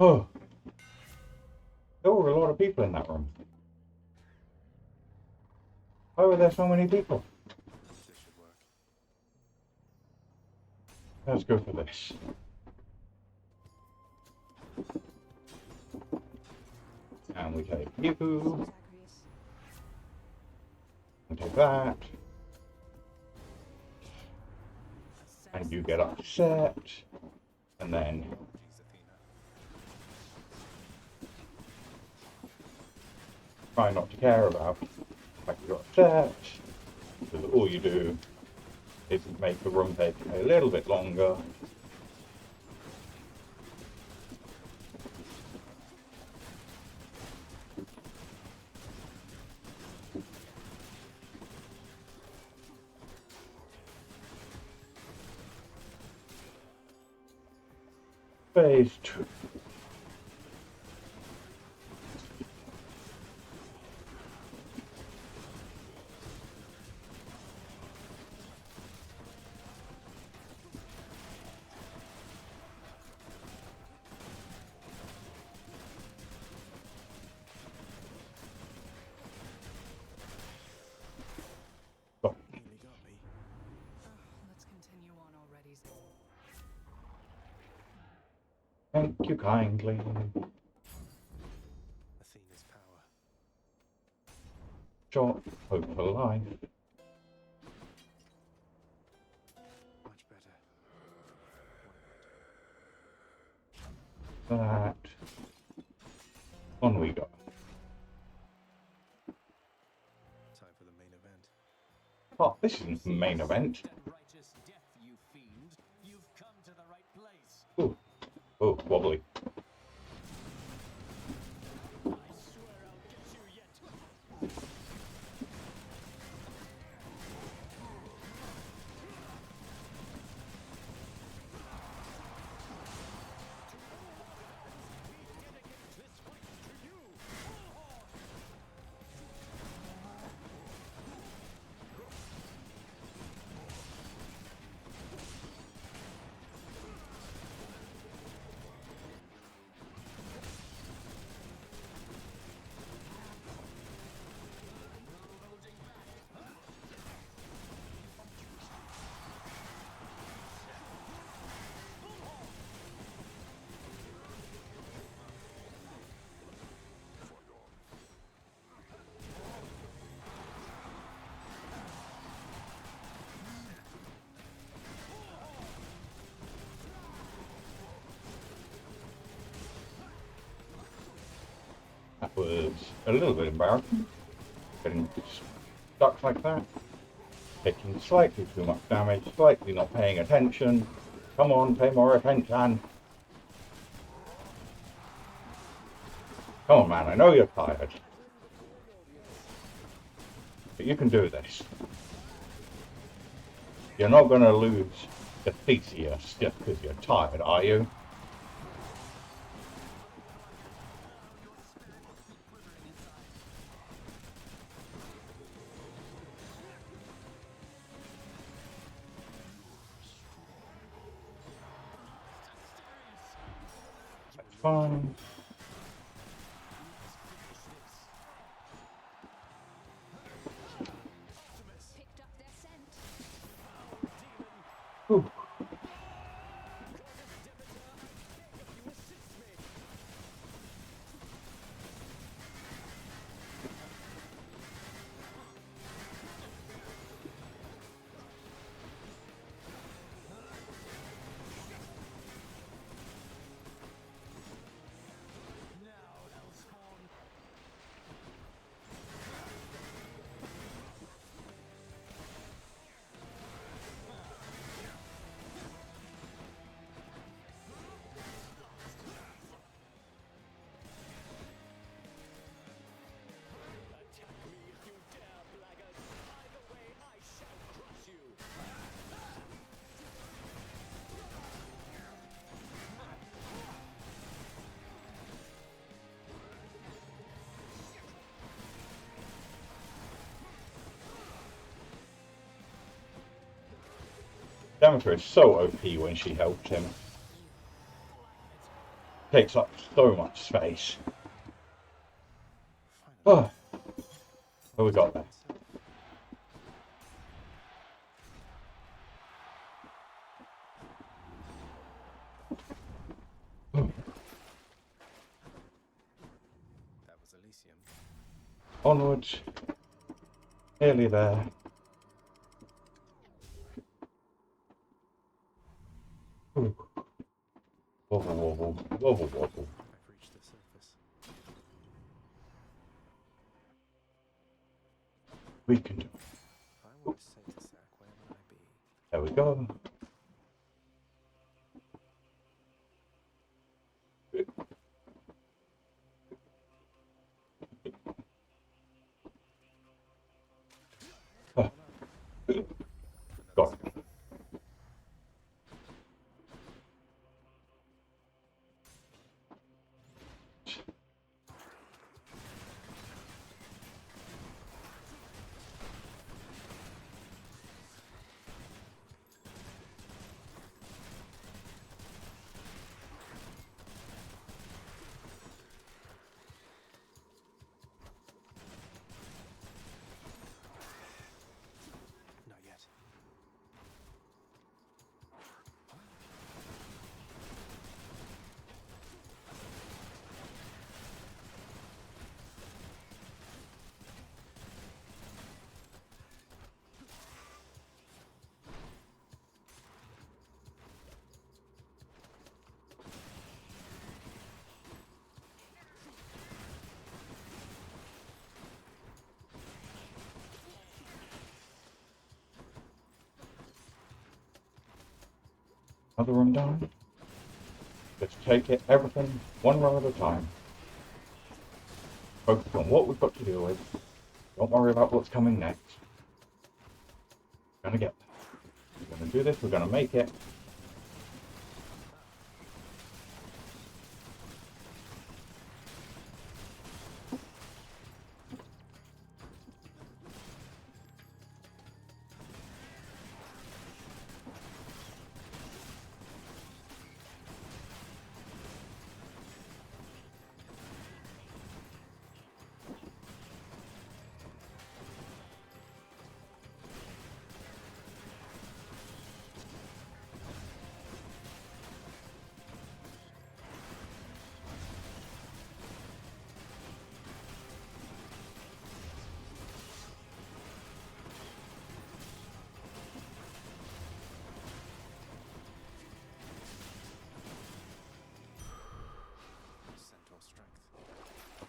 Oh, there were a lot of people in that room. Why were there so many people? Let's go for this. And we take you. And take that. And you get upset. And then try not to care about the fact you're upset, because all you do is make the room take a little bit longer. Phase 2. Let's continue on already. Thank you kindly. Athena's power. Short, hope for life. Much better. That. On we go. Time for the main event. Oh, this isn't the main event. Ooh. Oh, wobbly. That was a little bit embarrassing. Getting stuck like that. Taking slightly too much damage, slightly not paying attention. Come on, pay more attention. Come on, man, I know you're tired. But you can do this. You're not going to lose the Theseus just because you're tired, are you? That's fine. Ooh. Demeter is so OP when she helps him. Takes up so much space. Oh, what we got there? That was Elysium. Onwards. Nearly there. Ooh. Wobble, wobble, wobble, wobble. I've reached the surface. We can do it. If I were to say to Zack, where would I be? There we go. Got it. Not yet. Another one down. Let's take it, everything, one run at a time. Focus on what we've got to deal with. Don't worry about what's coming next. We're gonna get there. We're gonna do this, we're gonna make it.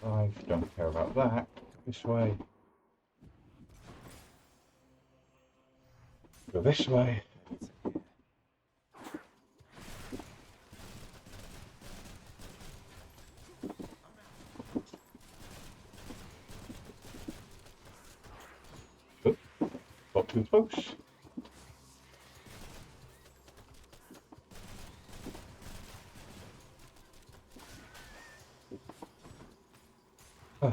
I don't care about that. This way. Go this way. Oop, got too close. Huh.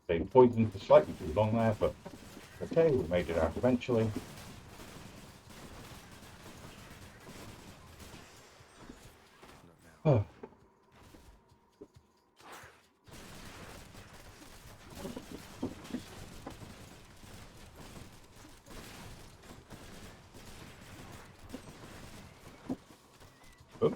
They poisoned for slightly too long there, but okay, we made it out eventually. Oh. Oh.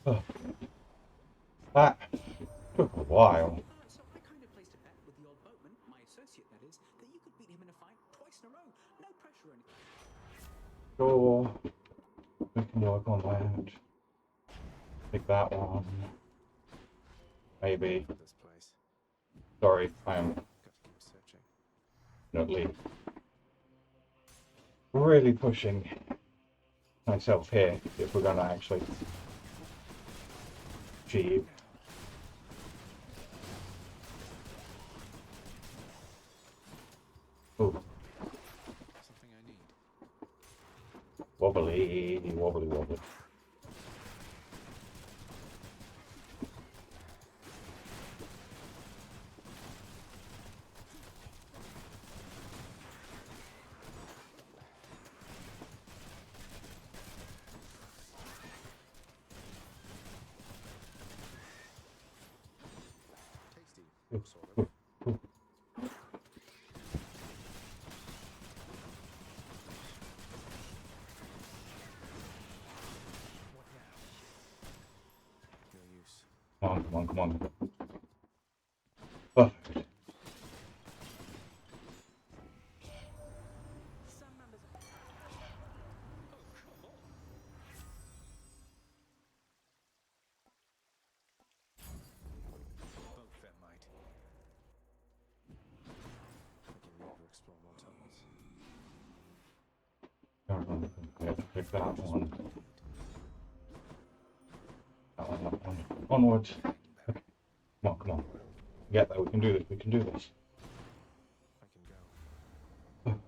Oh. That took a while. So I kind of placed a bet with the old boatman, my associate that is, that you could beat him in a fight twice in a row. No pressure or anything. Sure. We can work on that. Pick that one. Maybe. Sorry, I am definitely really pushing myself here if we're gonna actually achieve. Ooh. Something I need. Wobbly, wobbly, wobbly. Come on, come on, come on. Perfect. Let's pick that one. That one, that one. Onwards. Okay. Come on. Get there, we can do this, we can do this. I can go.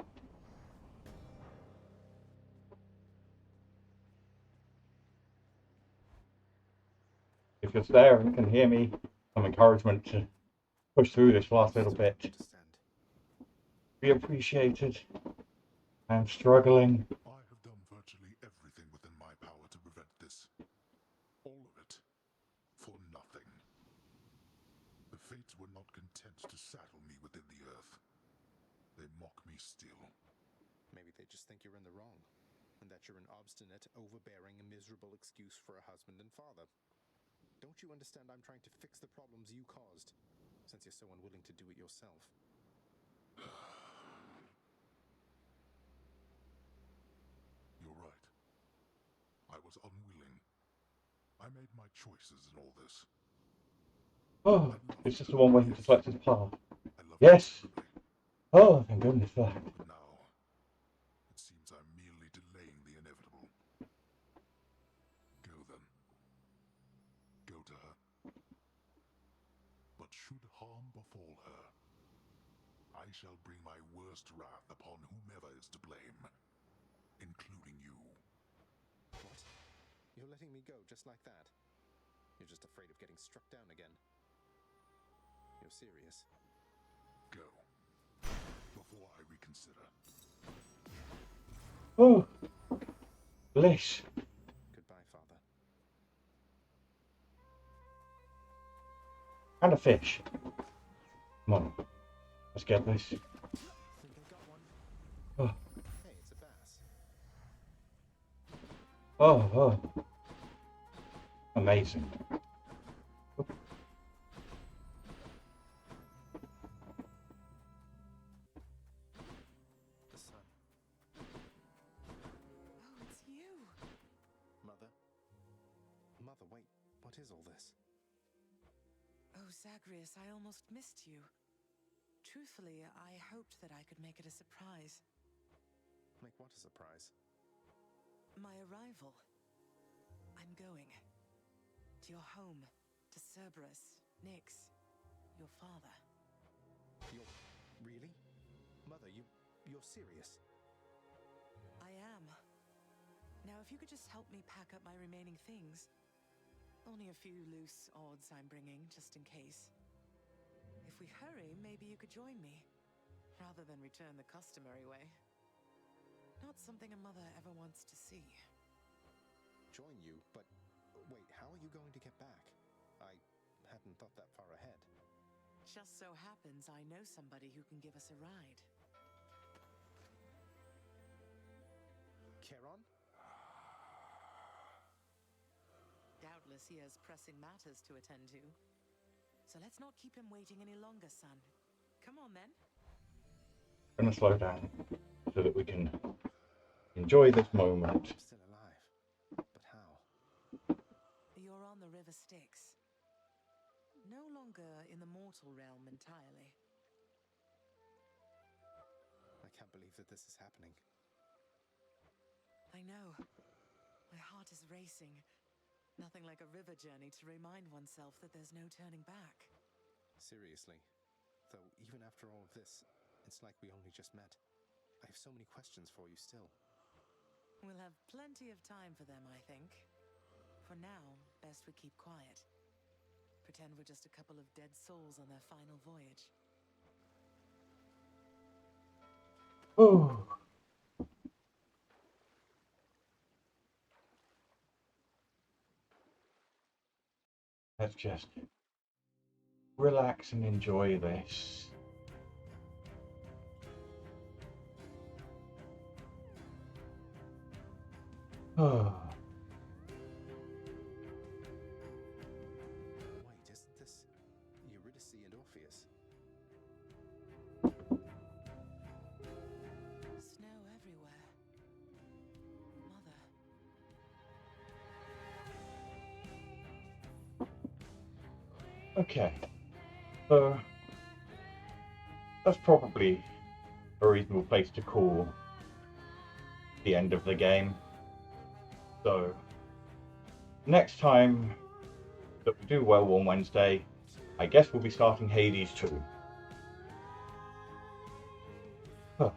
If you're there and can hear me, some encouragement to push through this last little bit. Be appreciated. I'm struggling. I have done virtually everything within my power to prevent this. All of it. For nothing. The Fates were not content to saddle me within the earth. They mock me still. Maybe they just think you're in the wrong, and that you're an obstinate, overbearing, and miserable excuse for a husband and father. Don't you understand I'm trying to fix the problems you caused, since you're so unwilling to do it yourself? You're right. I was unwilling. I made my choices in all this. Oh, it's just the one way to select his path. Yes! Oh, thank goodness for that. But now, it seems I'm merely delaying the inevitable. Go then. Go to her. But should harm befall her, I shall bring my worst wrath upon whomever is to blame, including you. What? You're letting me go just like that? You're just afraid of getting struck down again. You're serious? Go. Before I reconsider. Oh, bliss. Goodbye, Father. And a fish. Come on, let's get this. Think I got one. Oh, Hey, it's a bass. oh. Amazing. The sun. Oh, it's you. Mother? Mother, wait. What is all this? Oh, Zagreus, I almost missed you. Truthfully, I hoped that I could make it a surprise. Make what a surprise? My arrival. I'm going. To your home. To Cerberus. Nyx. Your father. You're... really? Mother, you're serious? I am. Now, if you could just help me pack up my remaining things. Only a few loose odds I'm bringing, just in case. If we hurry, maybe you could join me, rather than return the customary way. Not something a mother ever wants to see. Join you? But wait, how are you going to get back? I hadn't thought that far ahead. Just so happens I know somebody who can give us a ride. Charon? Doubtless he has pressing matters to attend to. So let's not keep him waiting any longer, son. Come on, then. I'm gonna slow down so that we can enjoy this moment. I'm still alive. But how? You're on the River Styx. No longer in the mortal realm entirely. I can't believe that this is happening. I know. My heart is racing. Nothing like a river journey to remind oneself that there's no turning back. Seriously. Though even after all of this, it's like we only just met. I have so many questions for you still. We'll have plenty of time for them, I think. For now, best we keep quiet. Pretend we're just a couple of dead souls on their final voyage. Oh. Let's just relax and enjoy this. Oh. Wait, isn't this Eurydice and Orpheus? Snow everywhere. Mother. Okay. So that's probably a reasonable place to call the end of the game. So next time that we do well on Wednesday, I guess we'll be starting Hades 2. Huh.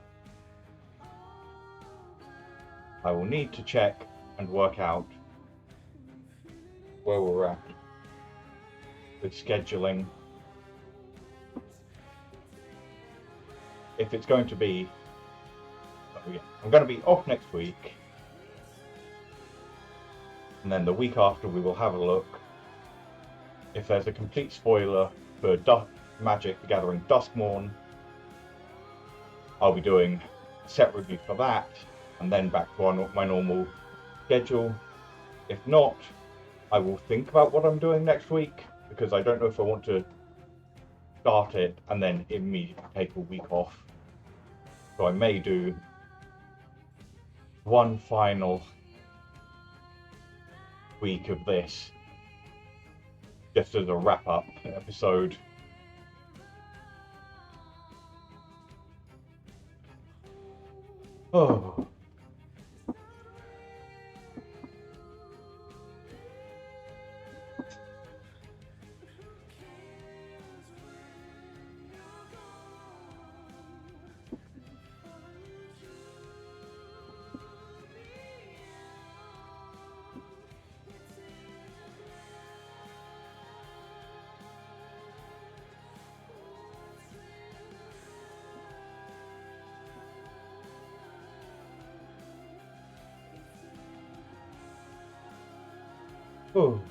I will need to check and work out where we're at with scheduling. If it's going to be, I'm going to be off next week, and then the week after we will have a look. If there's a complete spoiler for Magic: The Gathering Duskmourn, I'll be doing a set review for that, and then back to my normal schedule. If not, I will think about what I'm doing next week, because I don't know if I want to start it and then immediately take a week off. So I may do one final week of this, just as a wrap-up episode. Oh. Oh.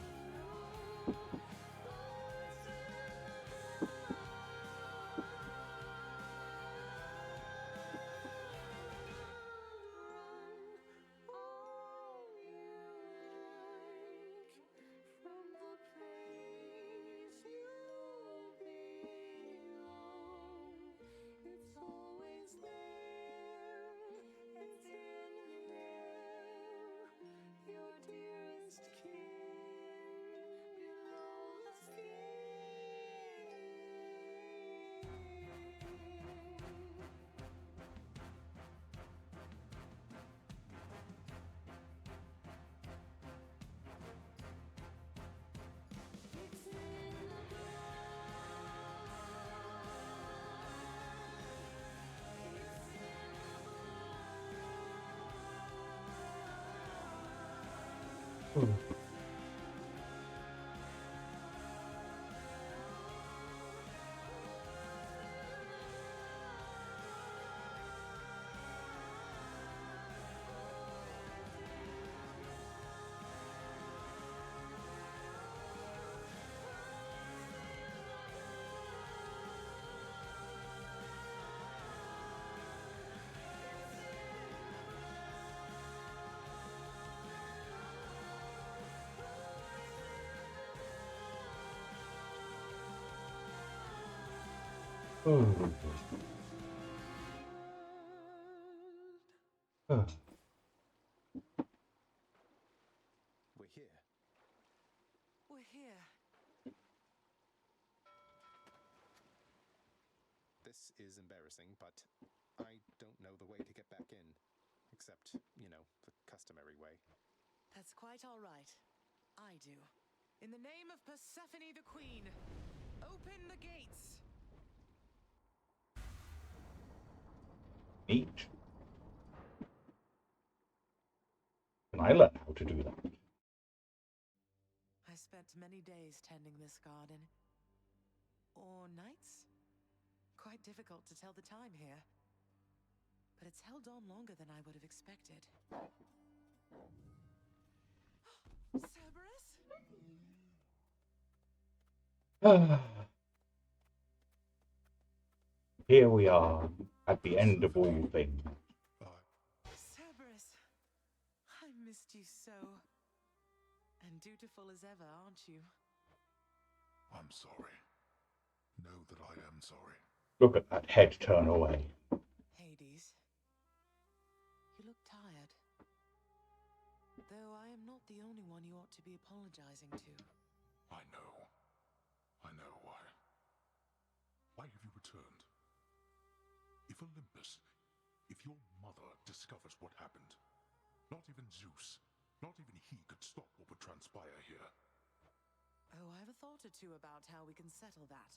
Oh. Oh. We're here. We're here. This is embarrassing, but I don't know the way to get back in. Except, you know, the customary way. That's quite all right. I do. In the name of Persephone the Queen, open the gates! Neat. Can I learn how to do that? I spent many days tending this garden. Or nights? Quite difficult to tell the time here. But it's held on longer than I would have expected. Cerberus? Here we are, at the end of all things. Cerberus, I missed you so. And dutiful as ever, aren't you? I'm sorry. Know that I am sorry. Look at that head turn away. Hades, you look tired. Though I am not the only one you ought to be apologizing to. I know. I know why. Why have you returned? If Olympus, If your mother discovers what happened, not even Zeus, not even he could stop what would transpire here. Oh, I have a thought or two about how we can settle that.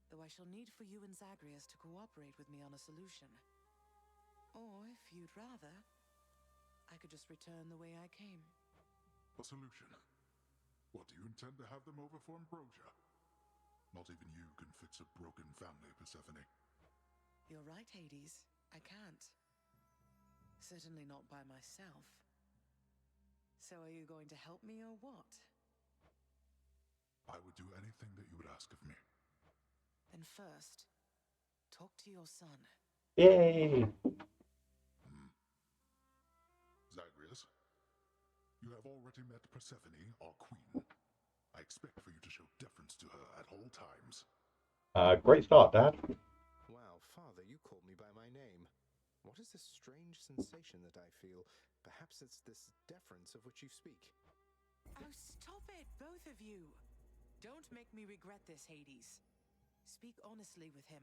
Though I shall need for you and Zagreus to cooperate with me on a solution. Or, if you'd rather, I could just return the way I came. A solution? What, do you intend to have them over for ambrosia? Not even you can fix a broken family, Persephone. You're right, Hades. I can't. Certainly not by myself. So are you going to help me or what? I would do anything that you would ask of me. Then first, talk to your son. Yay! Zagreus, you have already met Persephone, our queen. I expect for you to show deference to her at all times. Great start, Dad. Wow, Father, you called me by my name. What is this strange sensation that I feel? Perhaps it's this deference of which you speak. Oh, stop it, both of you! Don't make me regret this, Hades. Speak honestly with him.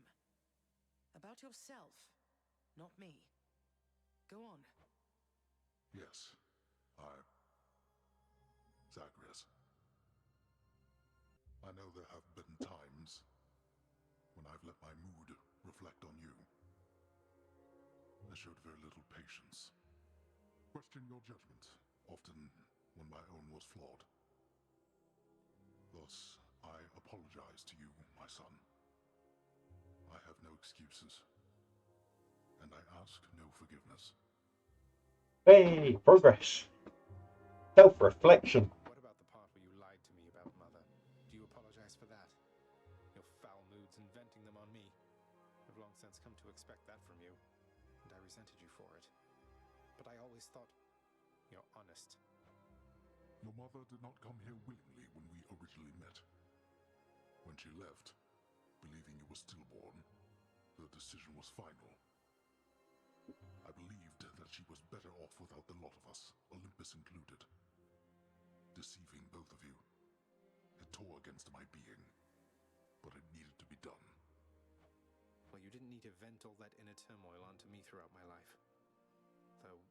About yourself, not me. Go on. Yes, Zagreus. I know there have been times when I've let my mood reflect on you. I showed very little patience. Questioned your judgment, often when my own was flawed. Thus, I apologize to you, my son. I have no excuses, and I ask no forgiveness. Hey, progress. Self-reflection. What about the part where you lied to me about Mother? Do you apologize for that? Your foul moods inventing them on me. I've long since come to expect that from you, and I resented you for it. But I always thought you're honest. Your mother did not come here willingly when we originally met. When she left, believing you were stillborn, the decision was final. I believed that she was better off without the lot of us, Olympus included. Deceiving both of you. It tore against my being, but it needed to be done. Well, you didn't need to vent all that inner turmoil onto me throughout my life. Though,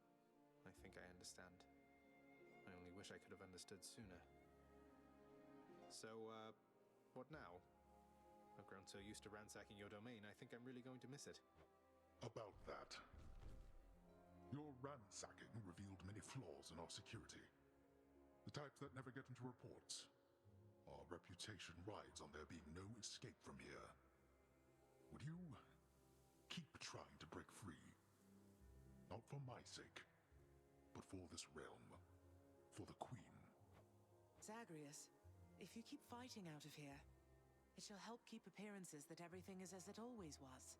I think I understand. I only wish I could have understood sooner. So, what now? I've grown so used to ransacking your domain, I think I'm really going to miss it. About that. Your ransacking revealed many flaws in our security. The types that never get into reports. Our reputation rides on there being no escape from here. Would you keep trying to break free? Not for my sake, but for this realm. For the Queen. Zagreus, if you keep fighting out of here, it shall help keep appearances that everything is as it always was.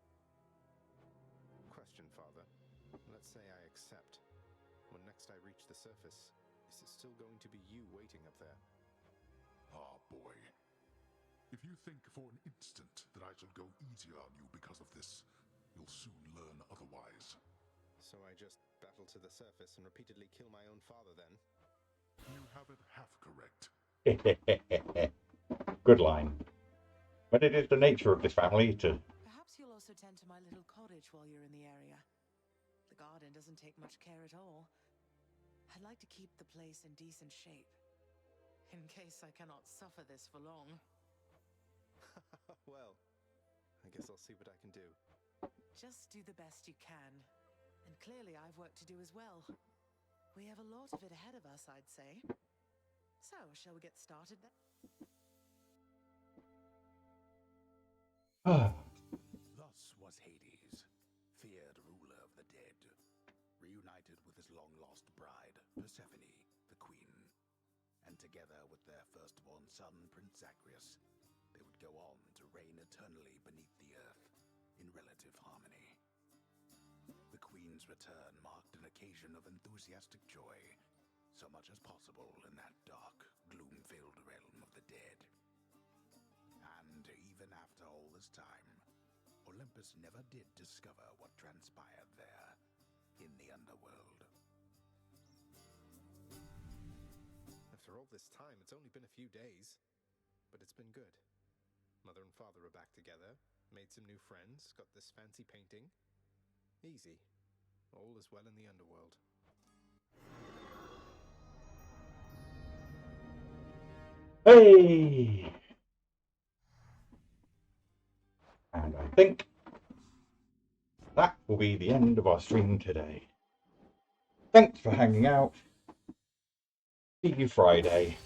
Question, Father. Let's say I accept. When next I reach the surface, is it still going to be you waiting up there? Ah, boy. If you think for an instant that I shall go easier on you because of this, you'll soon learn otherwise. So I just battle to the surface and repeatedly kill my own father then? You have it half correct. Good line. But it is the nature of this family to... Perhaps you'll also tend to my little cottage while you're in the area. The garden doesn't take much care at all. I'd like to keep the place in decent shape, in case I cannot suffer this for long. Well, I guess I'll see what I can do. Just do the best you can. And clearly I've work to do as well. We have a lot of it ahead of us, I'd say. So, shall we get started then? Thus was Hades, feared ruler of the dead, reunited with his long-lost bride, Persephone, the queen. And together with their firstborn son, Prince Zagreus, they would go on to reign eternally beneath the earth, in relative harmony. The queen's return marked an occasion of enthusiastic joy, so much as possible in that dark, gloom-filled realm of the dead. And even after all this time, Olympus never did discover what transpired there, in the underworld. After all this time, it's only been a few days. But it's been good. Mother and father are back together, made some new friends, got this fancy painting. Easy. All is well in the underworld. Hey! And I think that will be the end of our stream today. Thanks for hanging out. See you Friday.